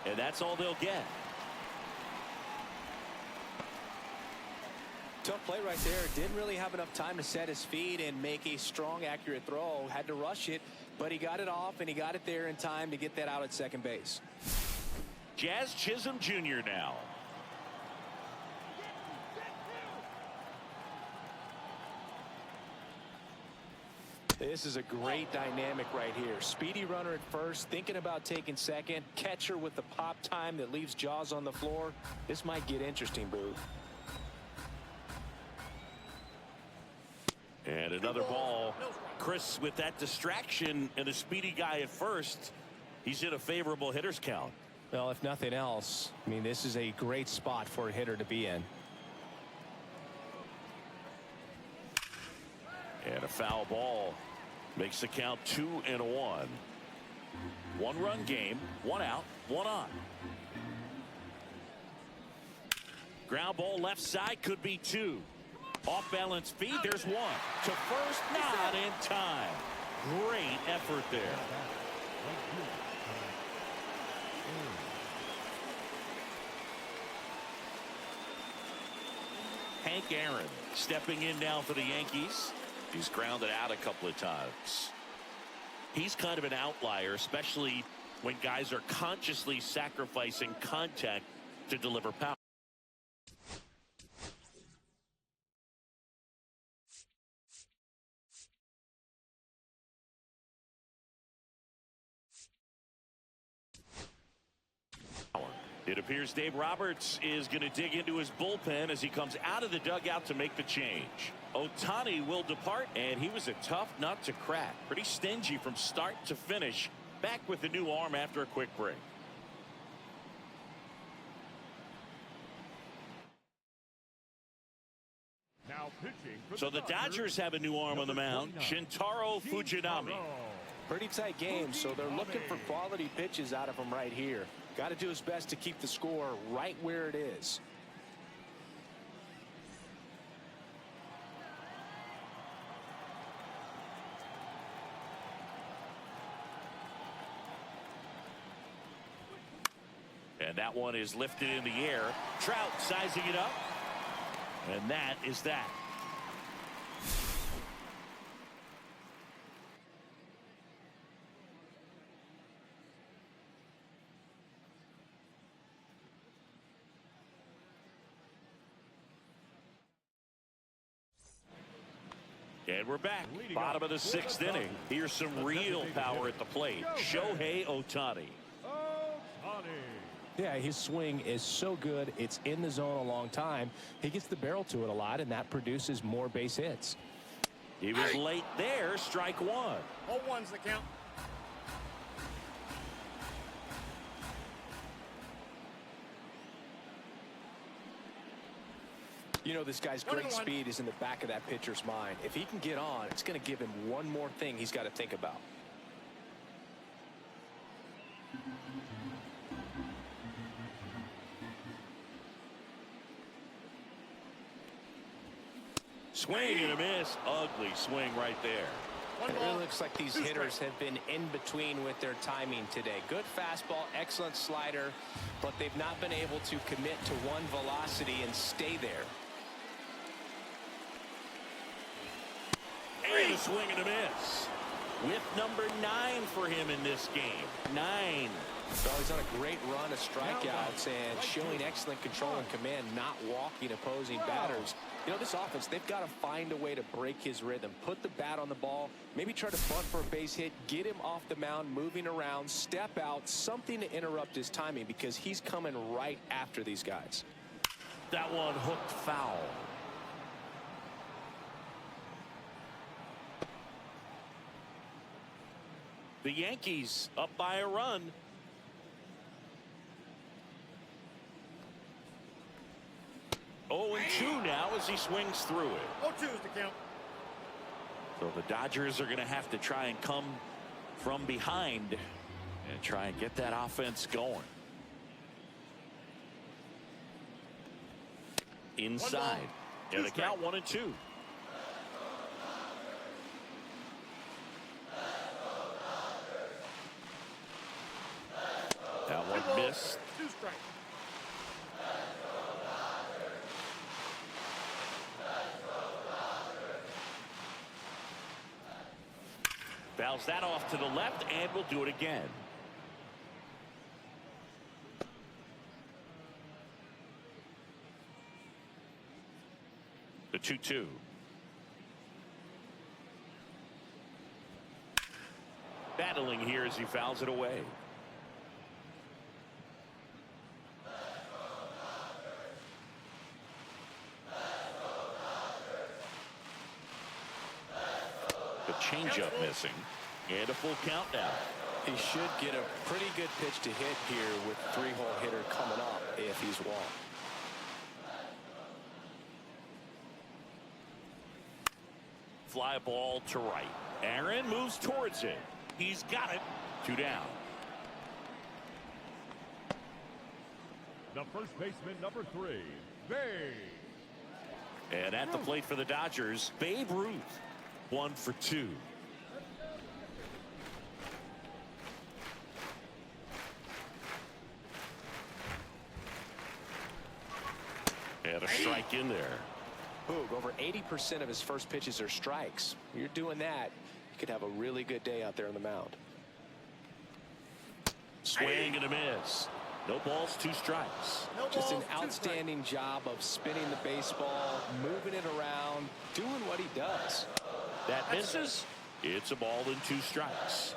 And that's all they'll get. Tough play right there. Didn't really have enough time to set his feet and make a strong, accurate throw. Had to rush it, but he got it off, and he got it there in time to get that out at second base. Jazz Chisholm Jr. now. This is a great dynamic right here. Speedy runner at first, thinking about taking second. Catcher with the pop time that leaves Jaws on the floor. This might get interesting, Boo. And another ball. Chris, with that distraction and a speedy guy at first, he's in a favorable hitter's count. Well, if nothing else, I mean, this is a great spot for a hitter to be in. And a foul ball makes the count 2-1. 1-run game, 1 out, 1 on. Ground ball left side, could be 2. Off balance feed, there's 1. To first, not in time. Great effort there. Hank Aaron stepping in now for the Yankees. He's grounded out a couple of times. He's kind of an outlier, especially when guys are consciously sacrificing contact to deliver power. It appears Dave Roberts is going to dig into his bullpen as he comes out of the dugout to make the change. Ohtani will depart, and he was a tough nut to crack. Pretty stingy from start to finish. Back with the new arm after a quick break. Pitching for So the Dodgers have a new arm on the mound, Shintaro Fujinami. Pretty tight game, so they're looking for quality pitches out of him right here. Got to do his best to keep the score right where it is. And that one is lifted in the air. Trout sizing it up. And that is that. And we're back. Bottom of the 6th inning. Here's some real power at the plate. Shohei Ohtani. Yeah, his swing is so good. It's in the zone a long time. He gets the barrel to it a lot, and that produces more base hits. He was late there. Strike one. All ones the count. You know, this guy's great speed is in the back of that pitcher's mind. If he can get on, it's going to give him one more thing he's got to think about. Swing and a miss. Ugly swing right there. It really looks like these hitters have been in between with their timing today. Good fastball, excellent slider, but they've not been able to commit to one velocity and stay there. And a swing and a miss. With number 9 for him in this game. 9. So he's on a great run of strikeouts and showing excellent control and command, not walking opposing batters. You know, this offense, they've got to find a way to break his rhythm, put the bat on the ball, maybe try to bunt for a base hit, get him off the mound, moving around, step out, something to interrupt his timing because he's coming right after these guys. That one hooked foul. The Yankees up by a run. Oh, and 2 now as he swings through it. 0-2 is the count. So the Dodgers are going to have to try and come from behind and try and get that offense going. Inside. Yeah, the count 1-2. That one missed. 2 strikes. Fouls that off to the left, and we'll do it again. The 2-2. Battling here as he fouls it away. The changeup missing, and a full count now. He should get a pretty good pitch to hit here with 3-hole hitter coming up if he's walked. Fly ball to right. Aaron moves towards it. He's got it. 2 down. The first baseman, number 3, Babe. And at the plate for the Dodgers, Babe Ruth. 1 for 2. And a strike in there. Boog, over 80% of his first pitches are strikes. When you're doing that, you could have a really good day out there on the mound. Swing and a miss. No balls, 2 strikes. Just an outstanding job of spinning the baseball, moving it around, doing what he does. That misses. It's a ball and 2 strikes.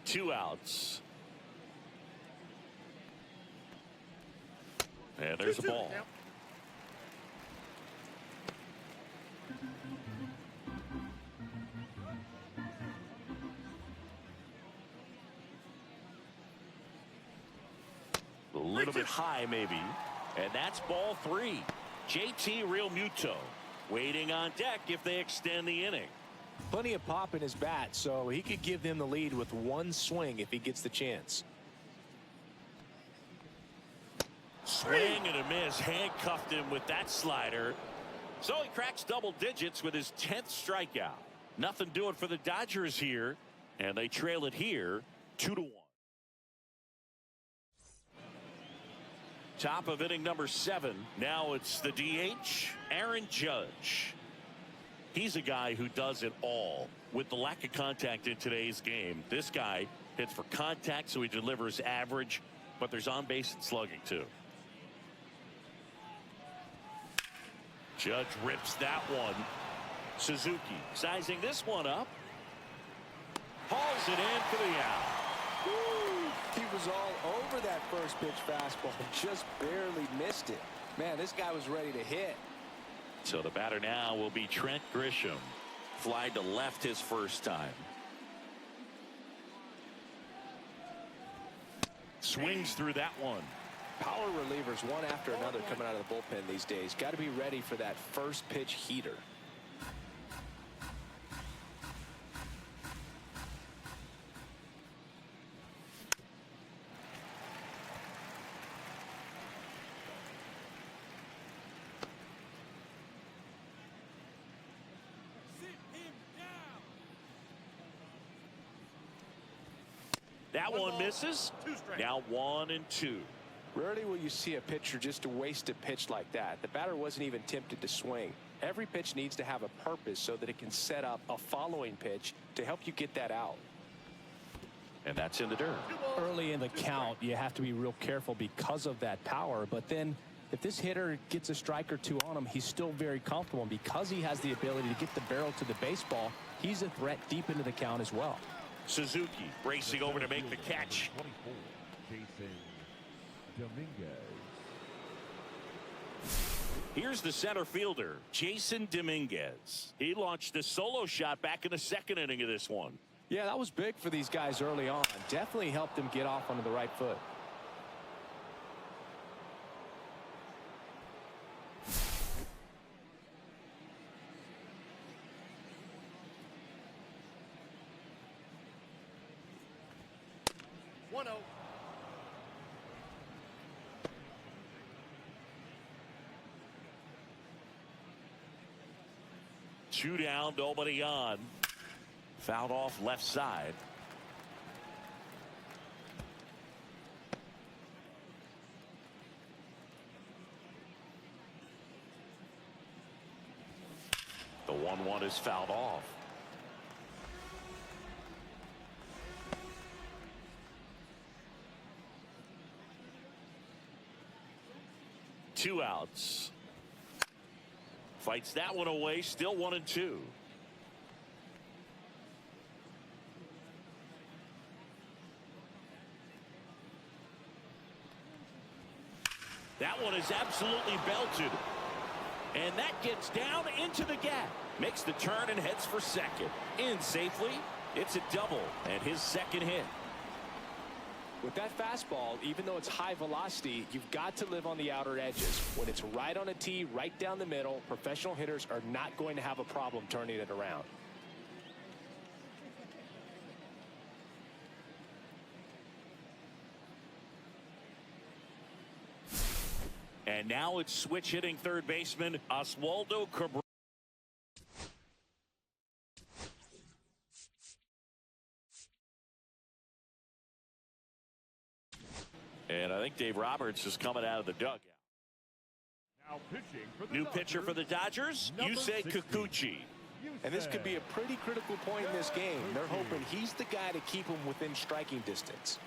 Two outs. And there's a ball. little bit high, maybe. And that's ball 3. JT Realmuto waiting on deck if they extend the inning. Plenty of pop in his bat, so he could give them the lead with one swing if he gets the chance. Swing and a miss. Handcuffed him with that slider. So he cracks double digits with his 10th strikeout. Nothing doing for the Dodgers here, and they trail it here 2-1. Top of inning number 7. Now it's the DH, Aaron Judge. He's a guy who does it all. With the lack of contact in today's game, this guy hits for contact, so he delivers average, but there's on base and slugging too. Judge rips that one. Suzuki sizing this one up. Hauls it in for the out. Woo! He was all over that first pitch fastball and just barely missed it. Man, this guy was ready to hit. So the batter now will be Trent Grisham. Fly to left his first time. Swings through that one. Power relievers one after another coming out of the bullpen these days. Got to be ready for that first pitch heater. That one misses. Now 1-2. Rarely will you see a pitcher just to waste a pitch like that. The batter wasn't even tempted to swing. Every pitch needs to have a purpose so that it can set up a following pitch to help you get that out. And that's in the dirt. Early in the count, you have to be real careful because of that power. But then if this hitter gets a strike or two on him, he's still very comfortable. And because he has the ability to get the barrel to the baseball, he's a threat deep into the count as well. Suzuki racing over to make the catch. 24, Jason Dominguez. Here's the center fielder, Jason Dominguez. He launched a solo shot back in the second inning of this one. Yeah, that was big for these guys early on. Definitely helped them get off onto the right foot. Two down, nobody on. Fouled off left side. The 1-1 is fouled off. Two outs. Fights that one away, still 1-2. That one is absolutely belted. And that gets down into the gap. Makes the turn and heads for second. In safely. It's a double and his second hit. With that fastball, even though it's high velocity, you've got to live on the outer edges. When it's right on a tee, right down the middle, professional hitters are not going to have a problem turning it around. And now it's switch hitting third baseman Oswaldo Cabrera. And I think Dave Roberts is coming out of the dugout. Now pitching for the New Dodgers, pitcher for the Dodgers, Yusei Kikuchi. And this could be a pretty critical point in this game. They're hoping he's the guy to keep them within striking distance.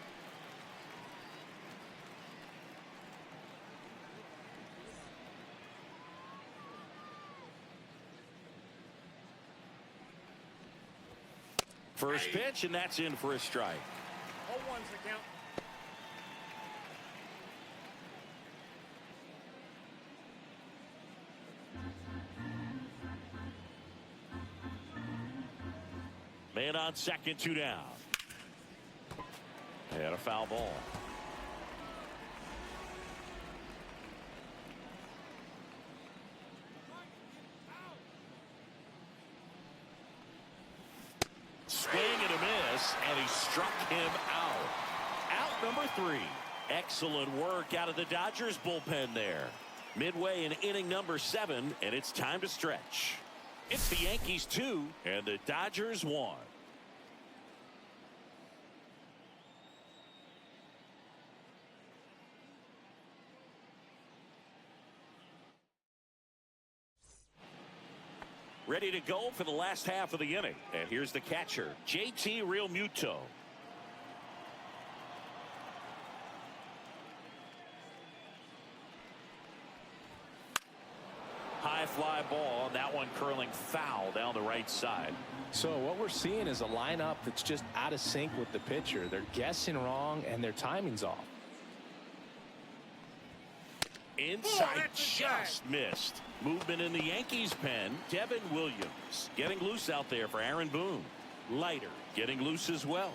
First pitch, and that's in for a strike. 0-1's the count. Man on second, two down. And a foul ball. him out. Out number 3. Excellent work out of the Dodgers bullpen there. Midway in inning number 7, and it's time to stretch. It's the Yankees 2 and the Dodgers 1. Ready to go for the last half of the inning. And here's the catcher, JT Realmuto. High fly ball, and that one curling foul down the right side. So what we're seeing is a lineup that's just out of sync with the pitcher. They're guessing wrong, and their timing's off. Inside, just missed. Movement in the Yankees pen. Devin Williams getting loose out there for Aaron Boone. Leiter getting loose as well.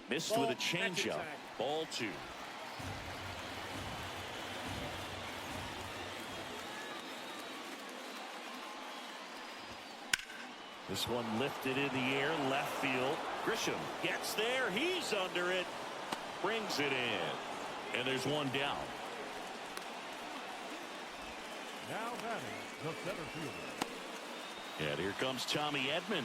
Missed with a changeup. Ball 2. This one lifted in the air, left field. Grisham gets there. He's under it. Brings it in. And there's one down. Now batting the center fielder. And here comes Tommy Edman.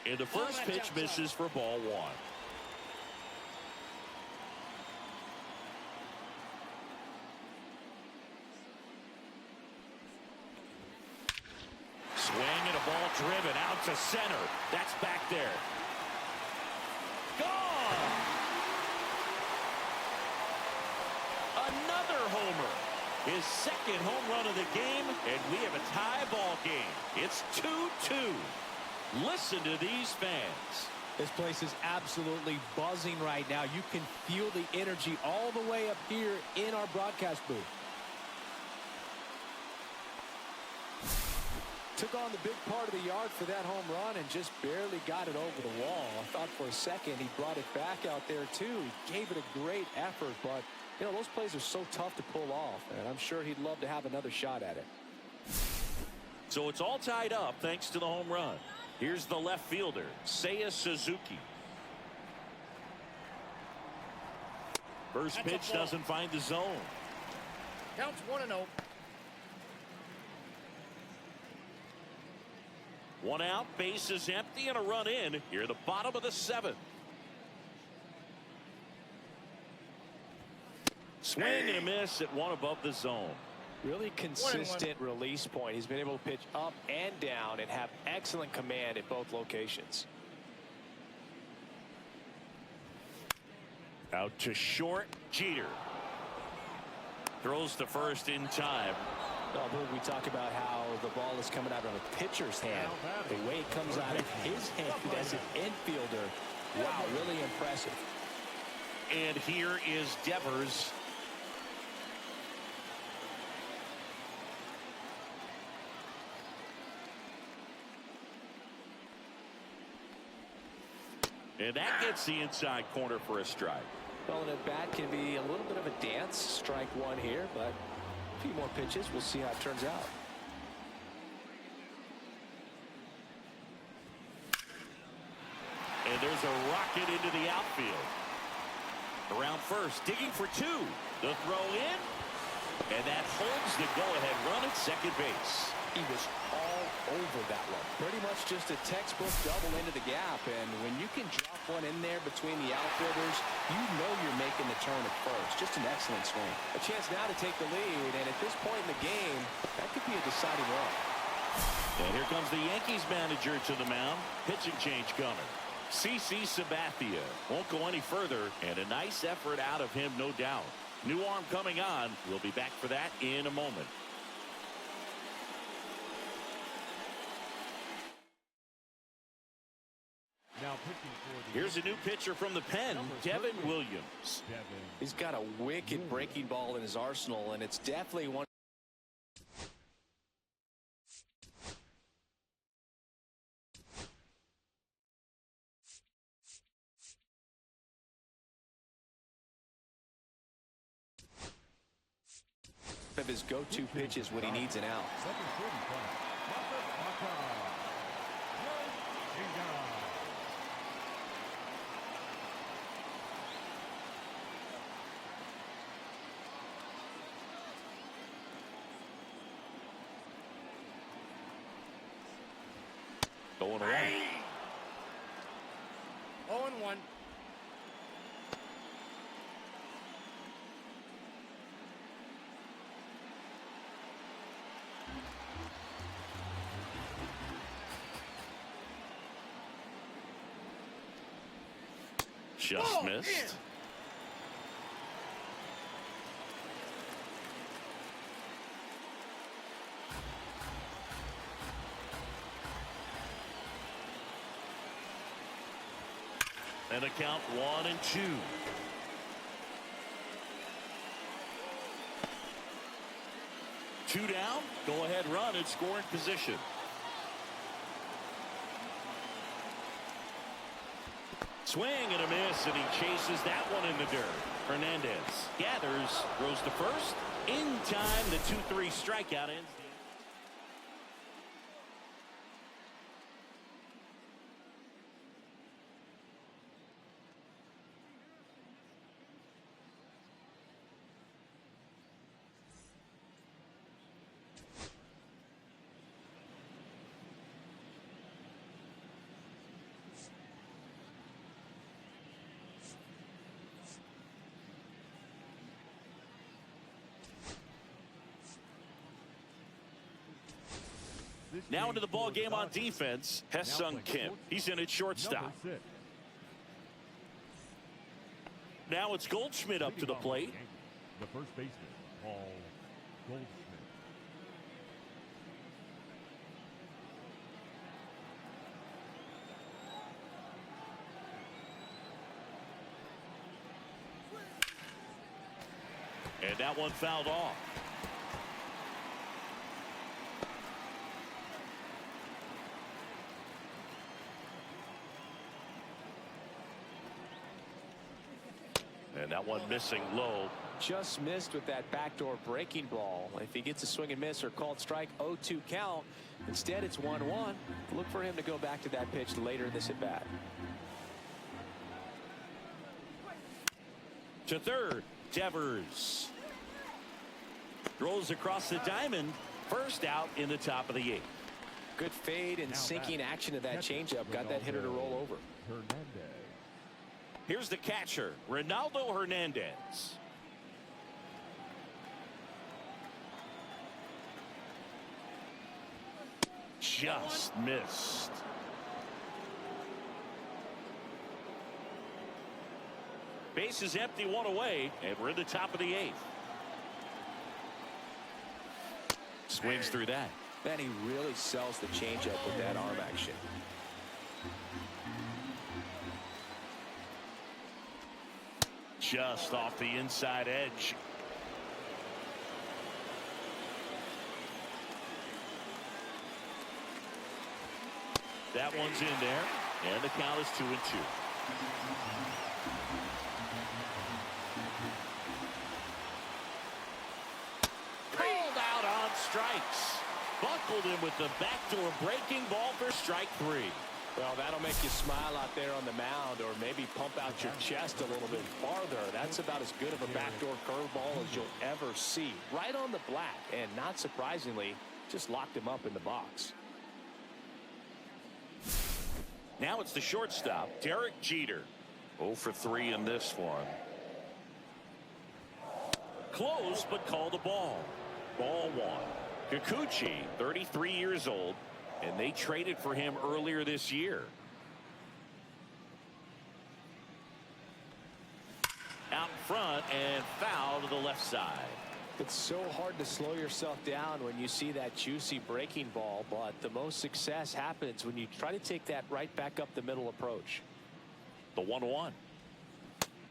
And the first pitch misses for ball 1. Swing and a ball driven out to center. That's back there. Gone! Another homer. His second home run of the game, and we have a tie ball game. It's 2-2. Listen to these fans. This place is absolutely buzzing right now. You can feel the energy all the way up here in our broadcast booth. Took on the big part of the yard for that home run and just barely got it over the wall. I thought for a second he brought it back out there too. He gave it a great effort, but you know, those plays are so tough to pull off, and I'm sure he'd love to have another shot at it. So it's all tied up thanks to the home run. Here's the left fielder, Seiya Suzuki. First pitch doesn't find the zone. Counts 1-0. 1 out, base is empty, and a run in here at the bottom of the 7th. Swing and a miss at 1 above the zone. Really consistent release point. He's been able to pitch up and down and have excellent command at both locations. Out to short, Jeter. Throws to first in time. We talk about how the ball is coming out of a pitcher's hand. The way it comes out of his hand as an infielder. Wow, really impressive. And here is Devers. And that gets the inside corner for a strike. Well, and at bat can be a little bit of a dance. Strike 1 here, but a few more pitches. We'll see how it turns out. And there's a rocket into the outfield. Around first, digging for 2. The throw in. And that holds the go-ahead run at second base. He was all over that one. Pretty much just a textbook double into the gap. And when you can drop one in there between the outfielders, you know you're making the turn at first. Just an excellent swing. A chance now to take the lead. And at this point in the game, that could be a deciding run. And here comes the Yankees manager to the mound. Pitching change coming. C.C. Sabathia won't go any further. And a nice effort out of him, no doubt. New arm coming on. We'll be back for that in a moment. Now pitching for the Here's a new pitcher from the pen, Devin Williams. He's got a wicked breaking ball in his arsenal, and it's definitely one his go-to pitches when he needs an out. Going away. 0-1. Just missed. And a count 1-2. Two down. Go ahead run in scoring position. Swing and a miss, and he chases that one in the dirt. Hernandez gathers, throws to first. In time, the 2-3 strikeout ends. Now into the ball game on defense, Ha-Seong Kim. He's in at shortstop. Now it's Goldschmidt up to the plate. The first baseman, Paul Goldschmidt. And that one fouled off. And that one missing low. Just missed with that backdoor breaking ball. If he gets a swing and miss or called strike, 0-2 count. Instead, it's 1-1. Look for him to go back to that pitch later in this at bat. To third, Devers throws across the diamond. First out in the top of the 8th. Good fade and sinking action of that changeup got that hitter to roll over. Hernandez. Here's the catcher, Ronaldo Hernandez. Just missed. Base is empty, one away, and we're in the top of the 8th. Swings through that. Man, he really sells the changeup with that arm action. Just off the inside edge. That one's in there, and the count is 2-2. Called out on strikes. Buckled him with the backdoor breaking ball for strike 3. Well, that'll make you smile out there on the mound, or maybe pump out your chest a little bit farther. That's about as good of a backdoor curveball as you'll ever see. Right on the black, and not surprisingly, just locked him up in the box. Now it's the shortstop, Derek Jeter. 0 for 3 in this one. Close, but called a ball. Ball 1. Kikuchi, 33 years old, and they traded for him earlier this year. Out front and foul to the left side. It's so hard to slow yourself down when you see that juicy breaking ball, but the most success happens when you try to take that right back up the middle approach. The 1-1.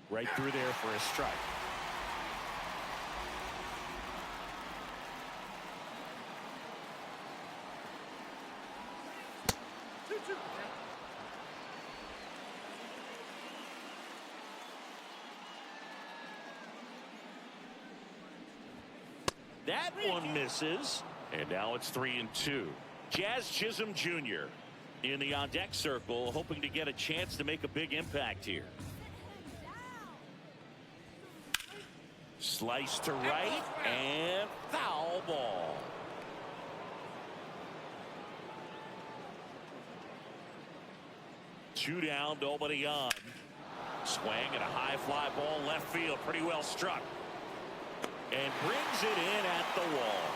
Right through there for a strike. That one misses. And now it's 3-2. Jazz Chisholm Jr. in the on-deck circle, hoping to get a chance to make a big impact here. Slice to right and foul ball. Two down, nobody on. Swing and a high fly ball left field, pretty well struck. And brings it in at the wall.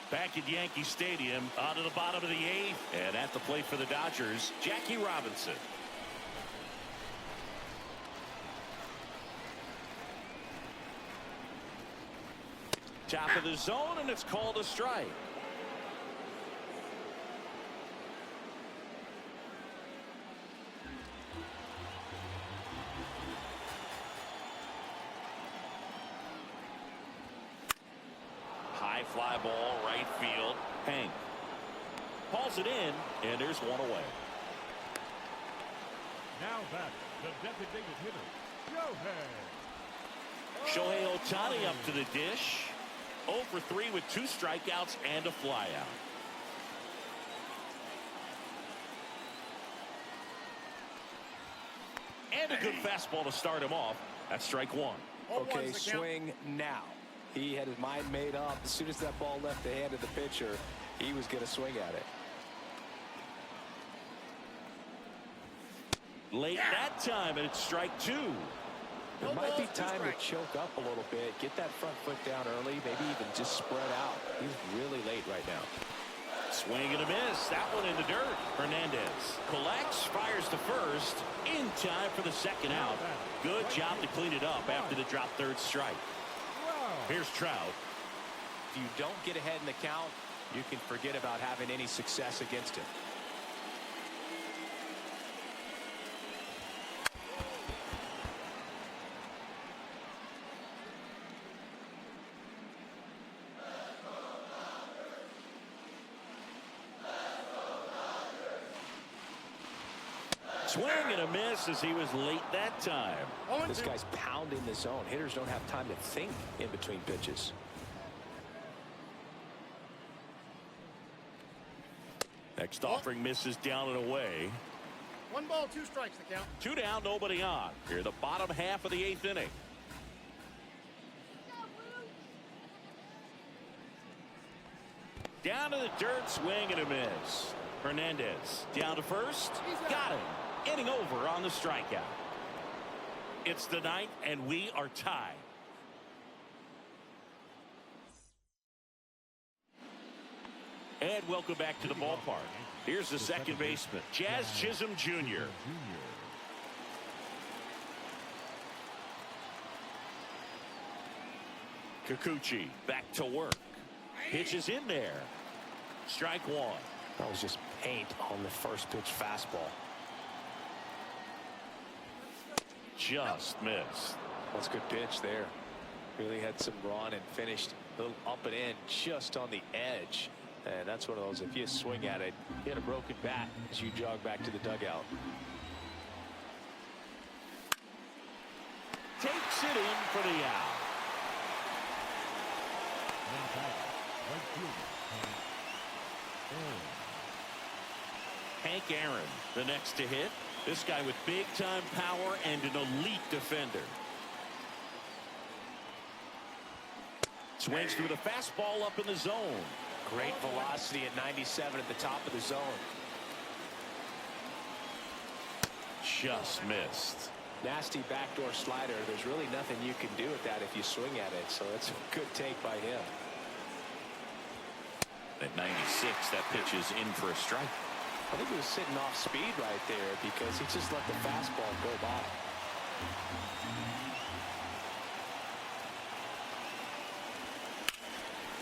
Back at Yankee Stadium, onto the bottom of the eighth, and at the plate for the Dodgers, Jackie Robinson. Top of the zone, and it's called a strike. High fly ball, right field. Hank hauls it in, and there's one away. Now back, the designated hitter, Shohei Ohtani up to the dish. 0 for 3 with 2 strikeouts and a flyout. And a good fastball to start him off. That's strike one. Okay, swing now. He had his mind made up. As soon as that ball left the hand of the pitcher, he was going to swing at it. Late that time, and it's strike two. It might be time to choke up a little bit, get that front foot down early, maybe even just spread out. He's really late right now. Swing and a miss. That one in the dirt. Hernandez collects, fires to first, in time for the second out. Good job to clean it up after the drop third strike. Here's Trout. If you don't get ahead in the count, you can forget about having any success against him. Swing and a miss as he was late that time. This guy's pounding the zone. Hitters don't have time to think in between pitches. Next offering misses down and away. 1 ball, 2 strikes the count. 2 down, nobody on. Here the bottom half of the 8th inning. Down to the dirt, swing and a miss. Hernandez down to first. Got him. Inning over on the strikeout. It's the 9th, and we are tied. And welcome back to the ballpark. Here's the second baseman, Jazz Chisholm Jr. Kikuchi back to work. Pitches in there. Strike one. That was just paint on the first pitch fastball. Just missed. That's a good pitch there. Really had some run and finished a little up and in just on the edge. And that's one of those, if you swing at it, hit a broken bat as you jog back to the dugout. Takes it in for the out. Hank Aaron, the next to hit. This guy with big-time power and an elite defender. Swings through the fastball up in the zone. Great velocity at 97 at the top of the zone. Just missed. Nasty backdoor slider. There's really nothing you can do with that if you swing at it. So that's a good take by him. At 96, that pitch is in for a strike. I think he was sitting off speed right there because he just let the fastball go by.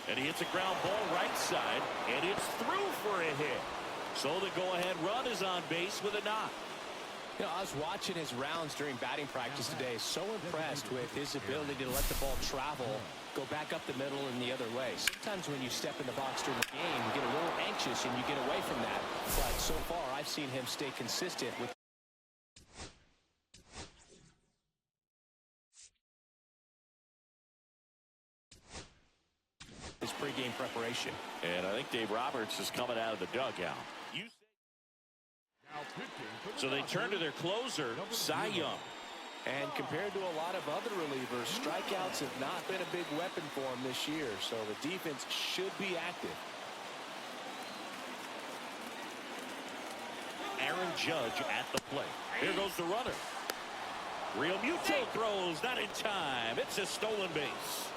And he hits a ground ball right side, and it's through for a hit. So the go-ahead run is on base with a knock. You know, I was watching his rounds during batting practice today. So impressed with his ability to let the ball travel, go back up the middle and the other way. Sometimes when you step in the box during the game, you get a little anxious ambitious and you get away from that. But so far, I've seen him stay consistent with his pregame preparation. And I think Dave Roberts is coming out of the dugout. So they turn to their closer, Cy Young. And compared to a lot of other relievers, strikeouts have not been a big weapon for him this year. So the defense should be active. Aaron Judge at the plate. Here goes the runner. Real Muto throws, not in time. It's a stolen base.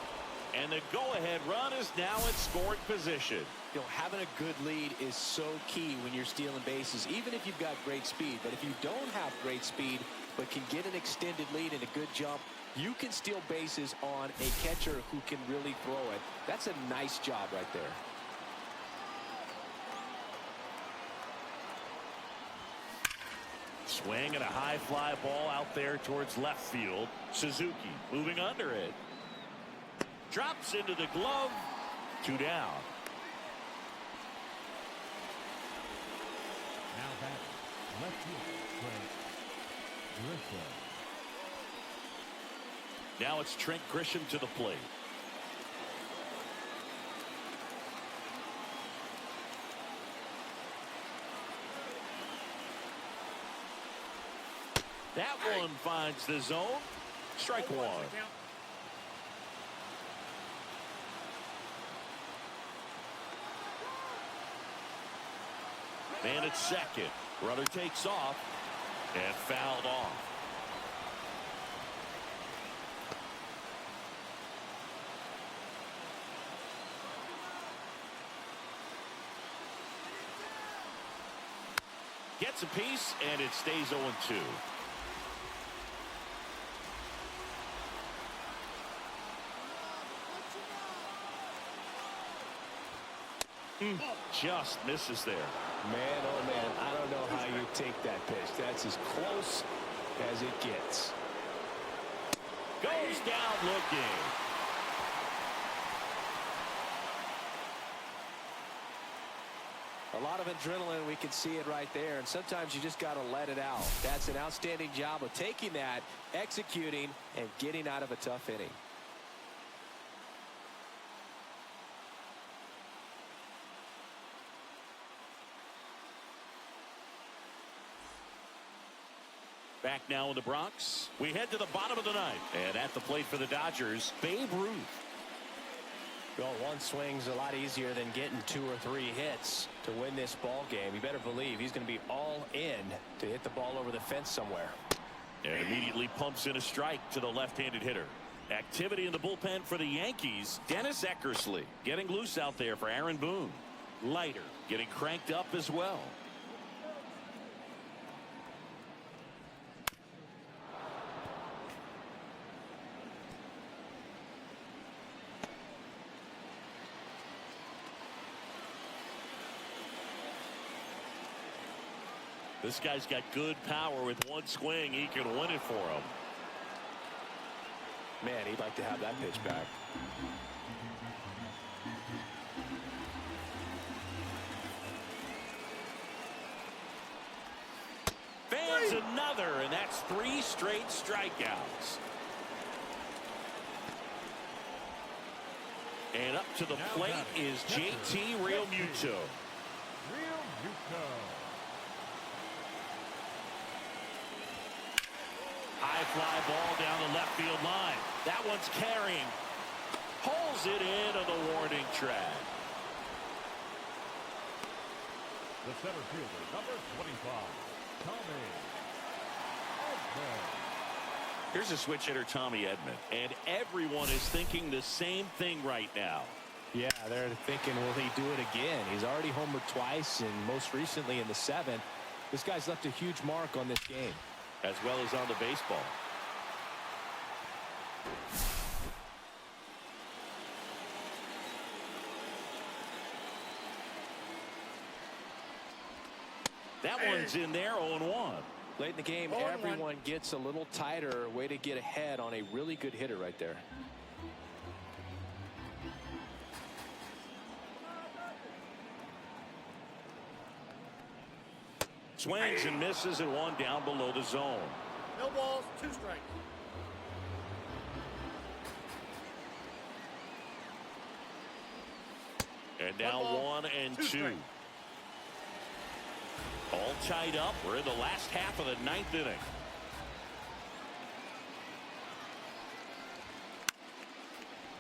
And the go-ahead run is now in scoring position. You know, having a good lead is so key when you're stealing bases, even if you've got great speed. But if you don't have great speed, but can get an extended lead and a good jump, you can steal bases on a catcher who can really throw it. That's a nice job right there. Swing and a high fly ball out there towards left field. Suzuki moving under it. Drops into the glove. 2 down. Now back, left field, Grisham. Now it's Trent Grisham to the plate. That one finds the zone. Strike one. Man at second. Runner takes off and fouled off. Gets a piece and it stays 0-2. Just misses there. Man, oh man, I don't know how you take that pitch. That's as close as it gets. Goes down looking. A lot of adrenaline, we can see it right there, and sometimes you just got to let it out. That's an outstanding job of taking that, executing, and getting out of a tough inning. Back now in the Bronx. We head to the bottom of the ninth. And at the plate for the Dodgers, Babe Ruth. Well, one swing's a lot easier than getting 2 or 3 hits to win this ball game. You better believe he's going to be all in to hit the ball over the fence somewhere. And immediately pumps in a strike to the left-handed hitter. Activity in the bullpen for the Yankees. Dennis Eckersley getting loose out there for Aaron Boone. Leiter getting cranked up as well. This guy's got good power. With one swing, he can win it for him. Man, he'd like to have that pitch back. Fans another, and that's 3 straight strikeouts. And up to the plate is JT Realmuto. High fly ball down the left field line. That one's carrying. Pulls it in on the warning track. The center fielder, number 25, Tommy Edman. Here's a switch hitter, Tommy Edman. And everyone is thinking the same thing right now. Yeah, they're thinking, will he do it again? He's already homered twice, and most recently in the 7th. This guy's left a huge mark on this game. As well as on the baseball. That one's in there, 0-1. Late in the game, everyone gets a little tighter. Way to get ahead on a really good hitter right there. Swings and misses and one down below the zone. No balls, 2 strikes. And now 1-2. Strikes. All tied up. We're in the last half of the 9th inning.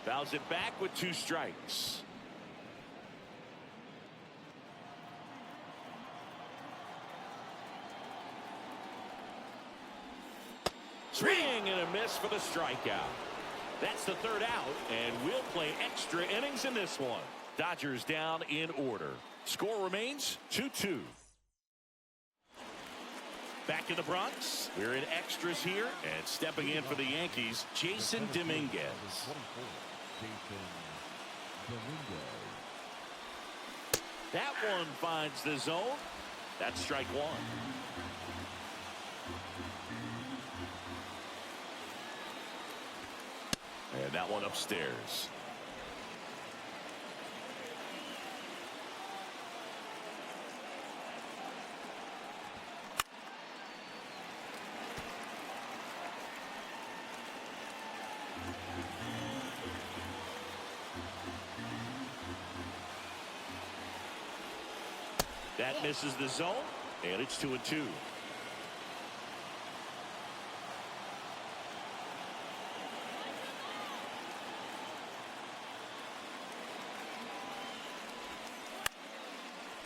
Fouls it back with 2 strikes. Swing and a miss for the strikeout. That's the 3rd out, and we'll play extra innings in this one. Dodgers down in order. Score remains 2-2. Back in the Bronx, we're in extras here, and stepping in for the Yankees, Jason Dominguez. That one finds the zone. That's strike 1. And that one upstairs. That misses the zone, and it's 2-2.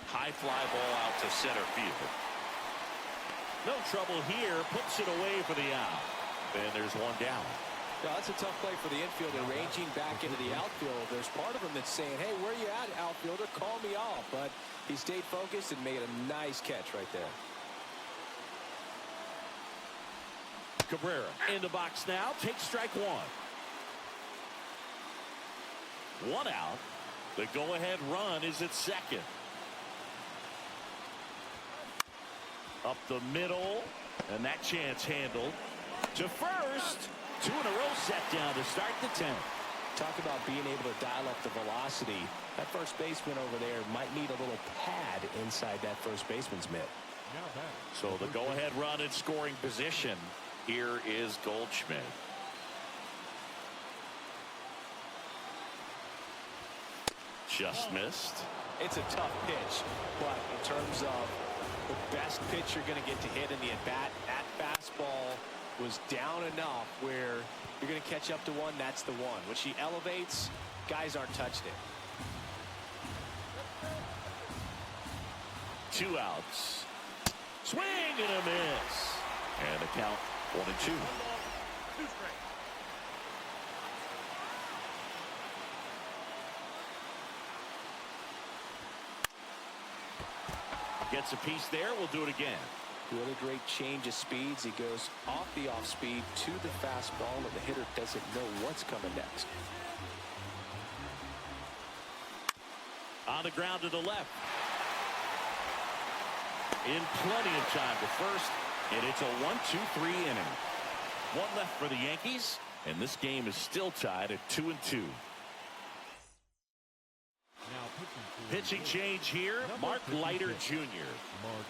High fly ball out to center field. No trouble here. Puts it away for the out. And there's one down. Now, that's a tough play for the infielder, ranging back into the outfield. There's part of him that's saying, hey, where you at, outfielder? Call me off. But he stayed focused and made a nice catch right there. Cabrera in the box now. Takes strike 1. 1 out. The go-ahead run is at second. Up the middle, and that chance handled to first. 2 in a row set down to start the 10th. Talk about being able to dial up the velocity. That first baseman over there might need a little pad inside that first baseman's mitt. So the go-ahead run in scoring position. Here is Goldschmidt. Just missed. It's a tough pitch, but in terms of the best pitch you're going to get to hit in the at-bat, that fastball was down enough where you're going to catch up to one. That's the one. When she elevates, guys aren't touching it. 2 outs. Swing and a miss. And the count 1-2. 2 strikes. Gets a piece there. We'll do it again. Really great change of speeds. He goes off the off speed to the fastball, and the hitter doesn't know what's coming next. On the ground to the left. In plenty of time to first, and it's a 1-2-3 inning. 1 left for the Yankees, and this game is still tied at 2-2. Pitching change here, Mark Leiter Jr.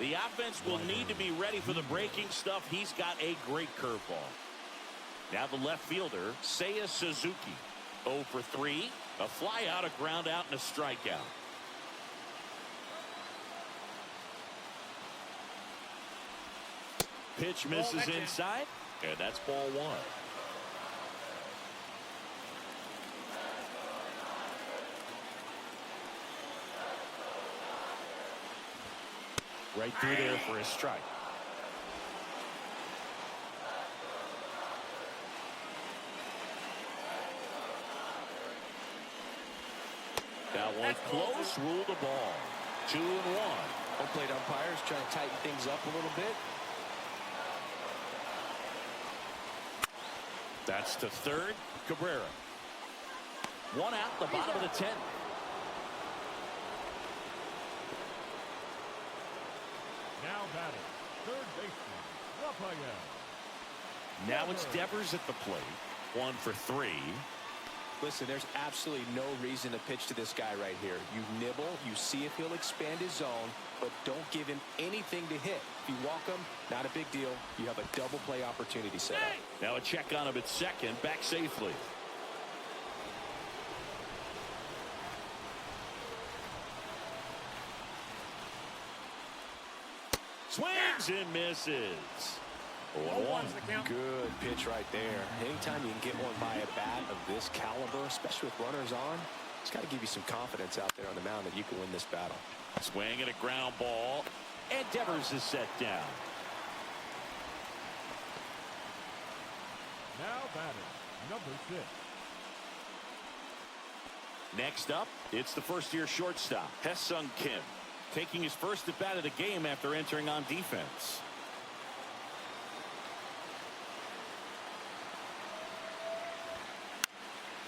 The offense will need to be ready for the breaking stuff. He's got a great curveball. Now the left fielder, Seiya Suzuki. 0 for 3, a fly out, a ground out, and a strikeout. Pitch misses inside, and that's ball 1. Right through there for a strike. That one close, ruled the ball. 2-1. Home plate umpires trying to tighten things up a little bit. That's to third, Cabrera. 1 out, the bottom of the 10th. Now batting, third baseman, Rafael. Now it's Devers at the plate. 1 for 3. Listen, there's absolutely no reason to pitch to this guy right here. You nibble, you see if he'll expand his zone, but don't give him anything to hit. If you walk him, not a big deal. You have a double play opportunity set up. Now a check on him at second, back safely. Swings and misses. 0-1's the count. Good pitch right there. Anytime you can get one by a bat of this caliber, especially with runners on, it's got to give you some confidence out there on the mound that you can win this battle. Swing and a ground ball. And Devers is set down. Now batting, number 6. Next up, it's the first-year shortstop, Hae-Sung Kim, taking his first at bat of the game after entering on defense.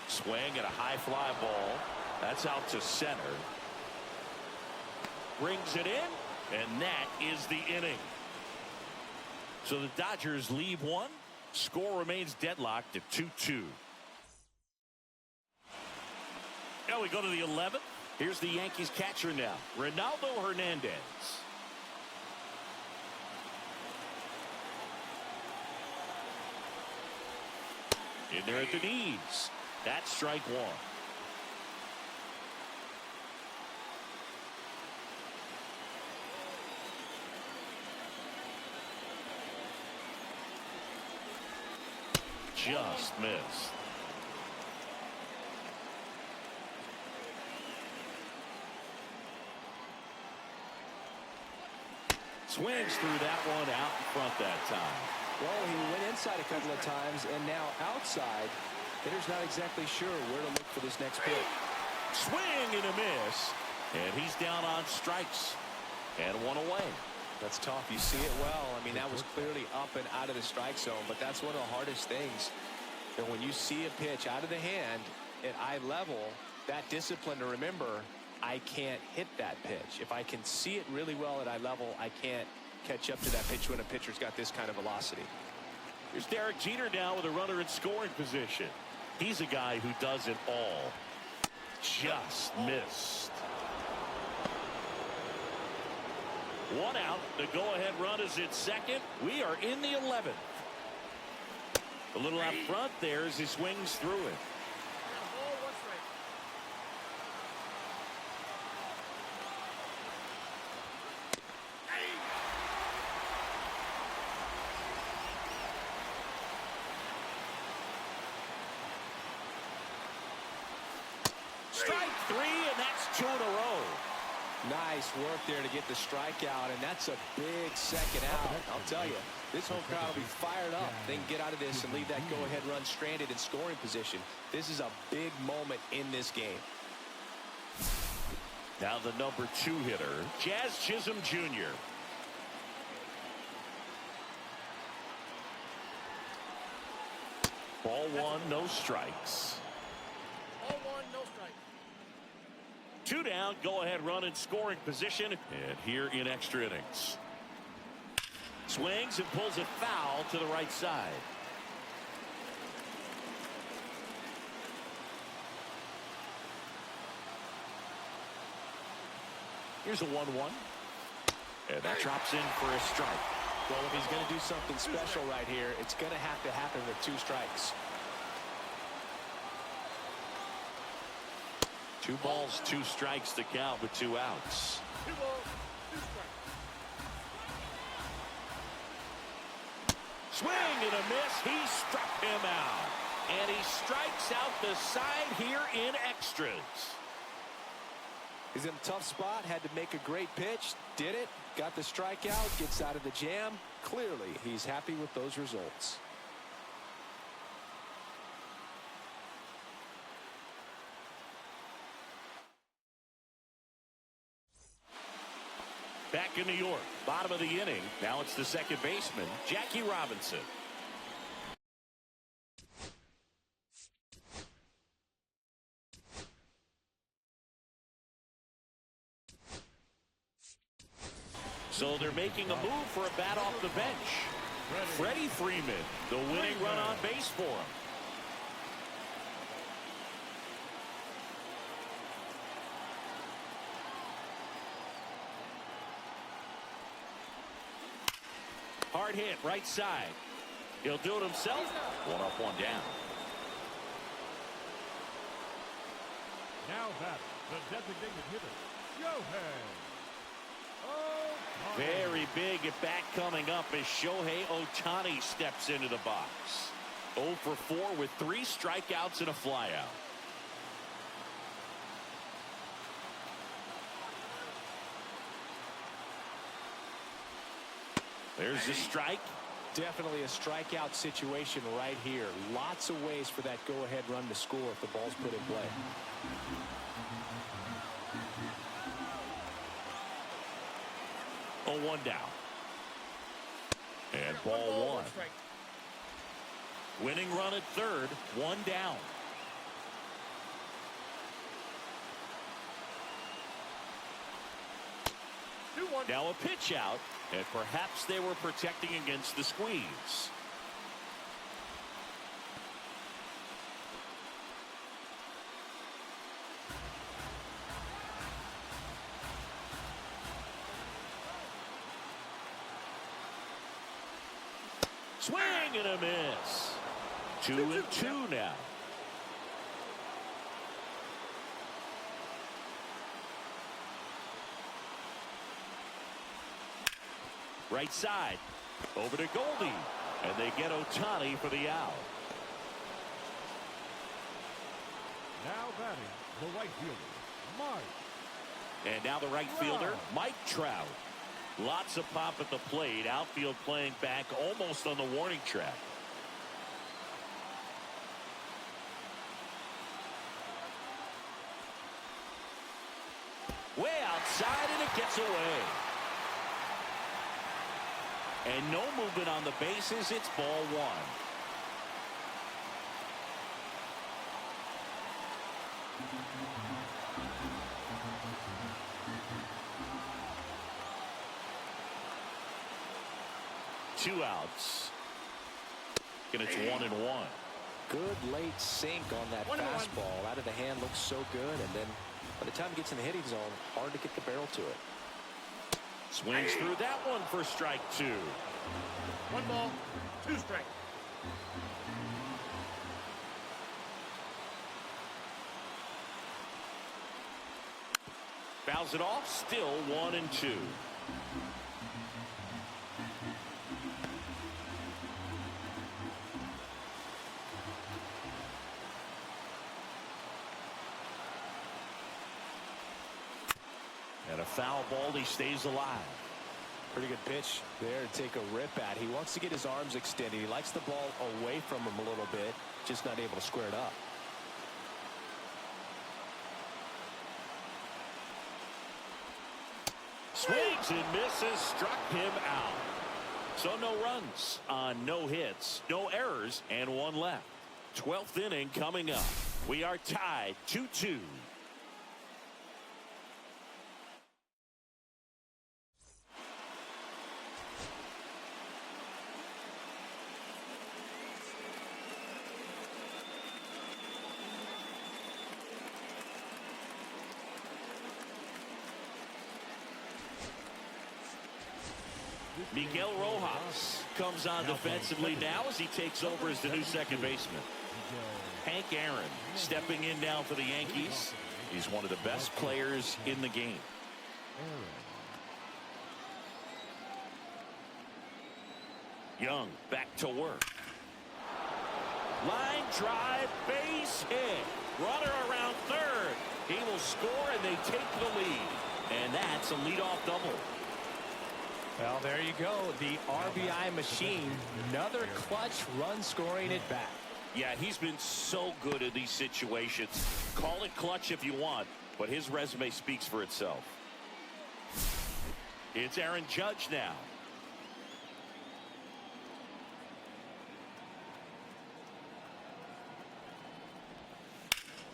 Swing at a high fly ball. That's out to center. Brings it in, and that is the inning. So the Dodgers leave one. Score remains deadlocked at 2-2. Now we go to the 11th. Here's the Yankees catcher now, Ronaldo Hernandez. In there at the knees. That's strike one. Just missed. Swings through that one out in front that time. Well, he went inside a couple of times, and now outside. Hitter's not exactly sure where to look for this next pitch. Swing and a miss. And he's down on strikes. And one away. That's tough. You see it well. I mean, that was clearly up and out of the strike zone, but that's one of the hardest things. And when you see a pitch out of the hand at eye level, that discipline to remember, I can't hit that pitch. If I can see it really well at eye level, I can't catch up to that pitch when a pitcher's got this kind of velocity. Here's Derek Jeter now with a runner in scoring position. He's a guy who does it all. Just missed. One out. The go-ahead run is at second. We are in the 11th. A little out front there as he swings through it. Strike three, and that's 2 in a row. Nice work there to get the strikeout, and that's a big second out. I'll tell you, this home crowd will be fired up. They can get out of this and leave that go-ahead run stranded in scoring position. This is a big moment in this game. Now the number 2 hitter, Jazz Chisholm Jr. Ball one, no strikes. Ball one, no strike. 2 down, go-ahead run in scoring position, and here in extra innings. Swings and pulls it foul to the right side. Here's a 1-1. And that drops in for a strike. Well, if he's going to do something special right here, it's going to have to happen with 2 strikes. 2 balls, 2 strikes to count with 2 outs. 2 balls, 2 strikes. Swing and a miss. He struck him out. And he strikes out the side here in extras. He's in a tough spot, had to make a great pitch, did it, got the strikeout, gets out of the jam. Clearly, he's happy with those results. Back in New York, bottom of the inning. Now it's the second baseman, Jackie Robinson. So they're making a move for a bat off the bench. Freddie Freeman, the winning run on base for him. Hard hit, right side. He'll do it himself. One up, one down. Now that the designated hitter, Shohei Ohtani. Very big at bat coming up as Shohei Ohtani steps into the box. 0 for 4 with 3 strikeouts and a flyout. There's the strike. Definitely a strikeout situation right here. Lots of ways for that go-ahead run to score if the ball's put in play. Oh, 1 down. And ball 1. Winning run at third, 1 down. Now a pitch out, and perhaps they were protecting against the squeeze. Swing and a miss. 2-2 now. Right side. Over to Goldie. And they get Ohtani for the out. Now batting, the right fielder, Mike. And now the right fielder, Mike Trout. Lots of pop at the plate. Outfield playing back almost on the warning track. Way outside, and it gets away. And no movement on the bases. It's ball 1. Two outs. And it's 1-1. Good late sink on that fastball. Out of the hand, looks so good. And then by the time it gets in the hitting zone, hard to get the barrel to it. Swings through that one for strike 2. 1 ball, 2 strikes. Fouls it off. Still 1-2. And a foul ball. He stays alive. Pretty good pitch there to take a rip at. He wants to get his arms extended. He likes the ball away from him a little bit, just not able to square it up. Swings and misses, struck him out. So no runs on no hits, no errors, and 1 left. 12th inning coming up. We are tied 2-2. Miguel Rojas comes on defensively now as he takes over as the new second baseman. Hank Aaron stepping in now for the Yankees. He's one of the best players in the game. Young back to work. Line drive, base hit. Runner around third. He will score and they take the lead. And that's a leadoff double. Well, there you go. The RBI machine. Another clutch run scoring at bat. Yeah, he's been so good in these situations. Call it clutch if you want, but his resume speaks for itself. It's Aaron Judge now.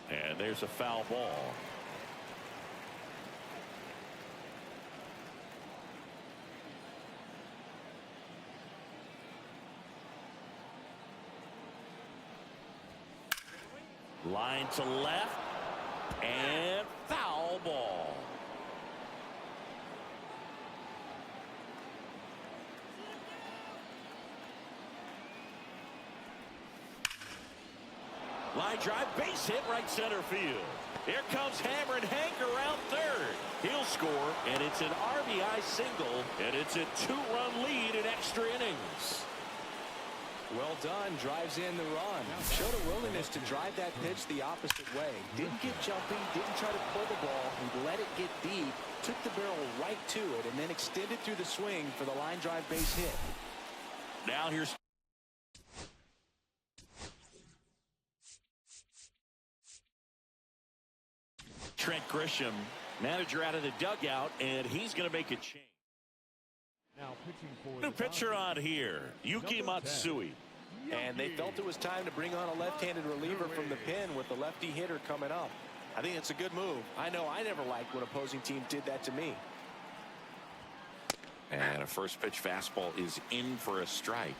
And there's a foul ball. Line to left, and foul ball. Line drive, base hit, right center field. Here comes Hammer and Hank around third. He'll score, and it's an RBI single, and it's a 2-run lead in extra innings. Well done. Drives in the run. Showed a willingness to drive that pitch the opposite way. Didn't get jumpy. Didn't try to pull the ball. He let it get deep. Took the barrel right to it and then extended through the swing for the line drive base hit. Now here's Trent Grisham, manager out of the dugout, and he's going to make a change. Now pitching for New the pitcher on here, Yuki Number 10. Matsui. And they felt it was time to bring on a left-handed reliever from the pen with the lefty hitter coming up. I think it's a good move. I know I never liked when opposing teams did that to me. And a first pitch fastball is in for a strike.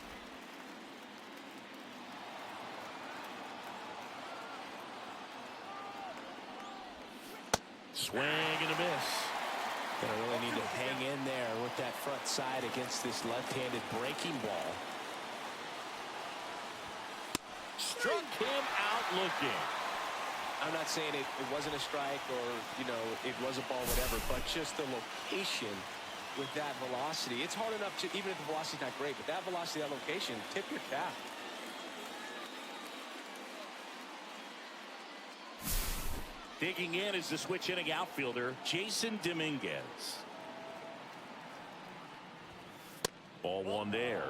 Swing and a miss. Gonna really need to hang in there with that front side against this left-handed breaking ball. Struck him out looking. I'm not saying it wasn't a strike or, you know, it was a ball, whatever, but just the location with that velocity. It's hard enough to, even if the velocity's not great, but that velocity, that location, tip your cap. Digging in is the switch hitting outfielder, Jason Dominguez. Ball one there.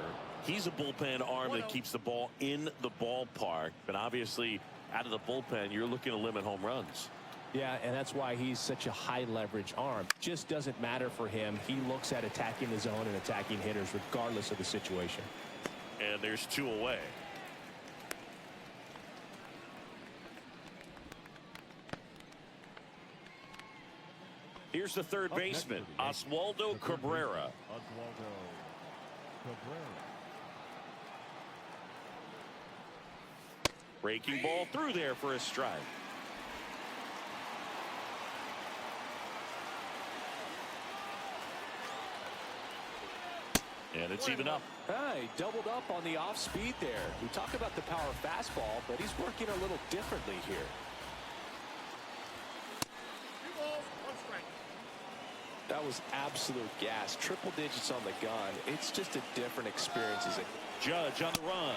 He's a bullpen arm that keeps the ball in the ballpark. But obviously, out of the bullpen, you're looking to limit home runs. Yeah, and that's why he's such a high leverage arm. Just doesn't matter for him. He looks at attacking the zone and attacking hitters regardless of the situation. And there's two away. Here's the third baseman, Oswaldo Cabrera. Oswaldo Cabrera. Breaking ball through there for a strike. And it's even up. He doubled up on the off speed there. We talk about the power fastball, but he's working a little differently here. 2 balls, 1 strike. That was absolute gas. Triple digits on the gun. It's just a different experience as a Judge on the run.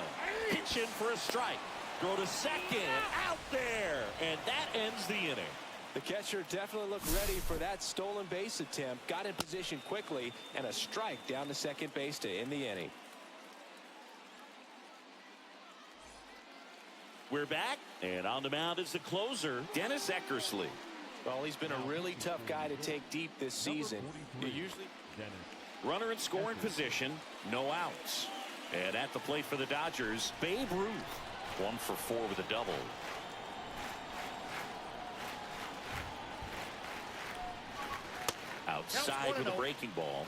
Pitch in for a strike. Throw to second. Out there. And that ends the inning. The catcher definitely looked ready for that stolen base attempt. Got in position quickly, and a strike down to second base to end the inning. We're back, and on the mound is the closer, Dennis Eckersley. Well, he's been a really tough guy to take deep this season. You usually Runner in scoring position, no outs. And at the plate for the Dodgers, Babe Ruth. 1 for 4 with a double. Outside with a breaking ball.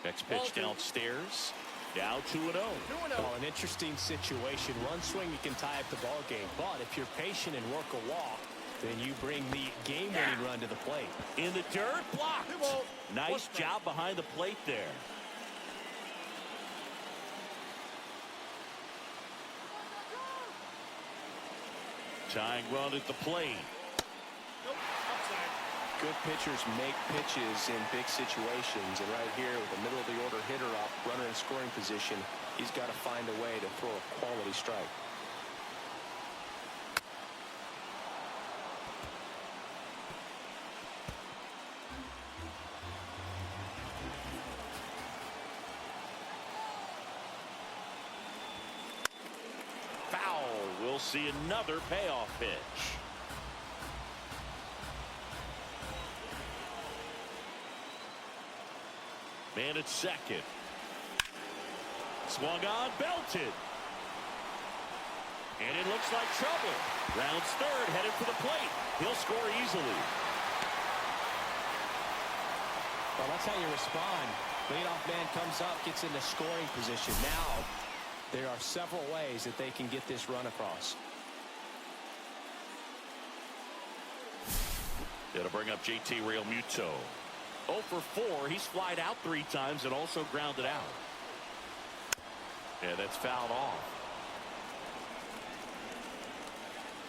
Next pitch downstairs. Now 2-0. Well, an interesting situation. One swing you can tie up the ball game, but if you're patient and work a walk, then you bring the game-winning run to the plate. In the dirt, blocked. Nice job behind the plate there. Tying run at the plate. good pitchers make pitches in big situations, and right here with the middle of the order hitter up, runner in scoring position, he's got to find a way to throw a quality strike. Foul. We'll see another payoff pitch. Man at second. Swung on, belted. And it looks like trouble. Rounds third, headed for the plate. He'll score easily. Well, that's how you respond. Leadoff man comes up, gets into scoring position. Now, there are several ways that they can get this run across. It'll bring up JT Realmuto. 0 for 4. He's flied out 3 times and also grounded out. And that's fouled off.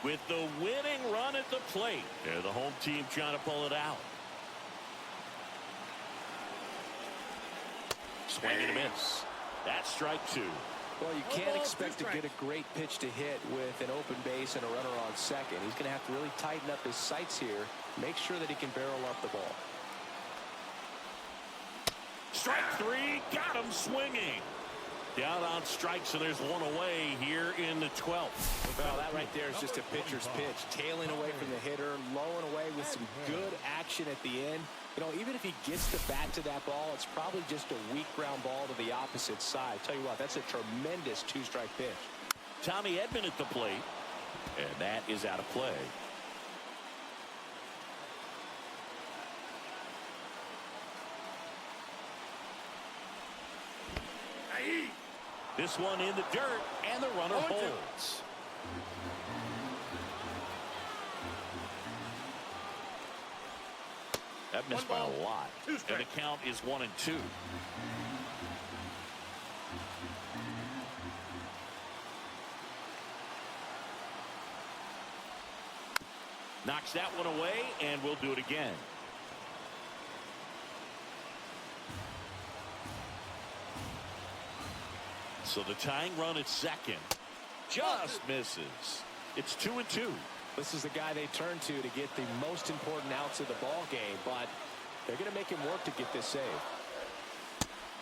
With the winning run at the plate. And the home team trying to pull it out. Swing and a miss. That's strike 2. Well, you can't expect to get a great pitch to hit with an open base and a runner on second. He's going to have to really tighten up his sights here. Make sure that he can barrel up the ball. Strike 3. Got him swinging. Down on strikes, and there's one away here in the 12th. Well, that right there is just a pitcher's pitch. Tailing away from the hitter, low and away with some good action at the end. You know, even if he gets the bat to that ball, it's probably just a weak ground ball to the opposite side. Tell you what, that's a tremendous 2-strike pitch. Tommy Edman at the plate, and that is out of play. This one in the dirt, and the runner holds. That missed by a lot. And the count is 1-2. Knocks that one away, and we'll do it again. So the tying run at second just misses. It's 2-2. This is the guy they turn to get the most important outs of the ball game, but they're going to make him work to get this save.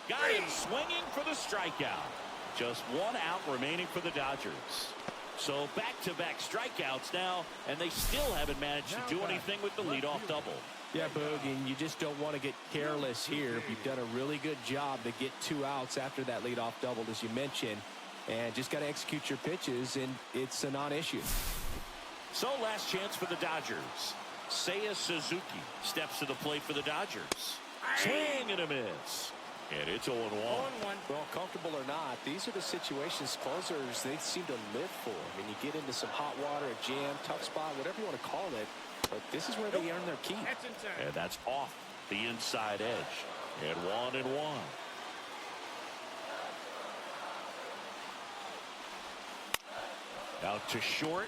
Got him swinging for the strikeout. Just 1 out remaining for the Dodgers. So back-to-back strikeouts now, and they still haven't managed to do anything with the leadoff double. Yeah, Boog, and you just don't want to get careless here. You've done a really good job to get 2 outs after that leadoff double, as you mentioned, and just got to execute your pitches, and it's a non-issue. So last chance for the Dodgers. Seiya Suzuki steps to the plate for the Dodgers. Swing and a miss. And it's 0-1. Well, comfortable or not, these are the situations closers they seem to live for. I mean, you get into some hot water, a jam, tough spot, whatever you want to call it. But this is where they earn their keep. And that's off the inside edge. And 1-1. Out to short.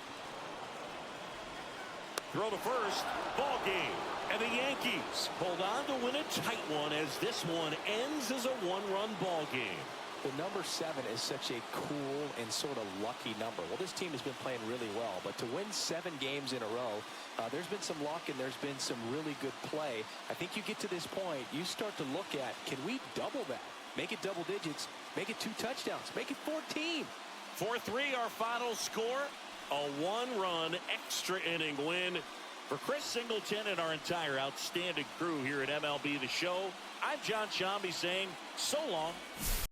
Throw to first. Ball game. And the Yankees hold on to win a tight one as this one ends as a 1-run ball game. The number 7 is such a cool and sort of lucky number. Well, this team has been playing really well, but to win 7 games in a row, there's been some luck and there's been some really good play. I think you get to this point, you start to look at, can we double that? Make it double digits, make it 2 touchdowns, make it 14. 4-3 our final score. A 1-run extra inning win for Chris Singleton and our entire outstanding crew here at MLB The Show. I'm John Shambi saying so long.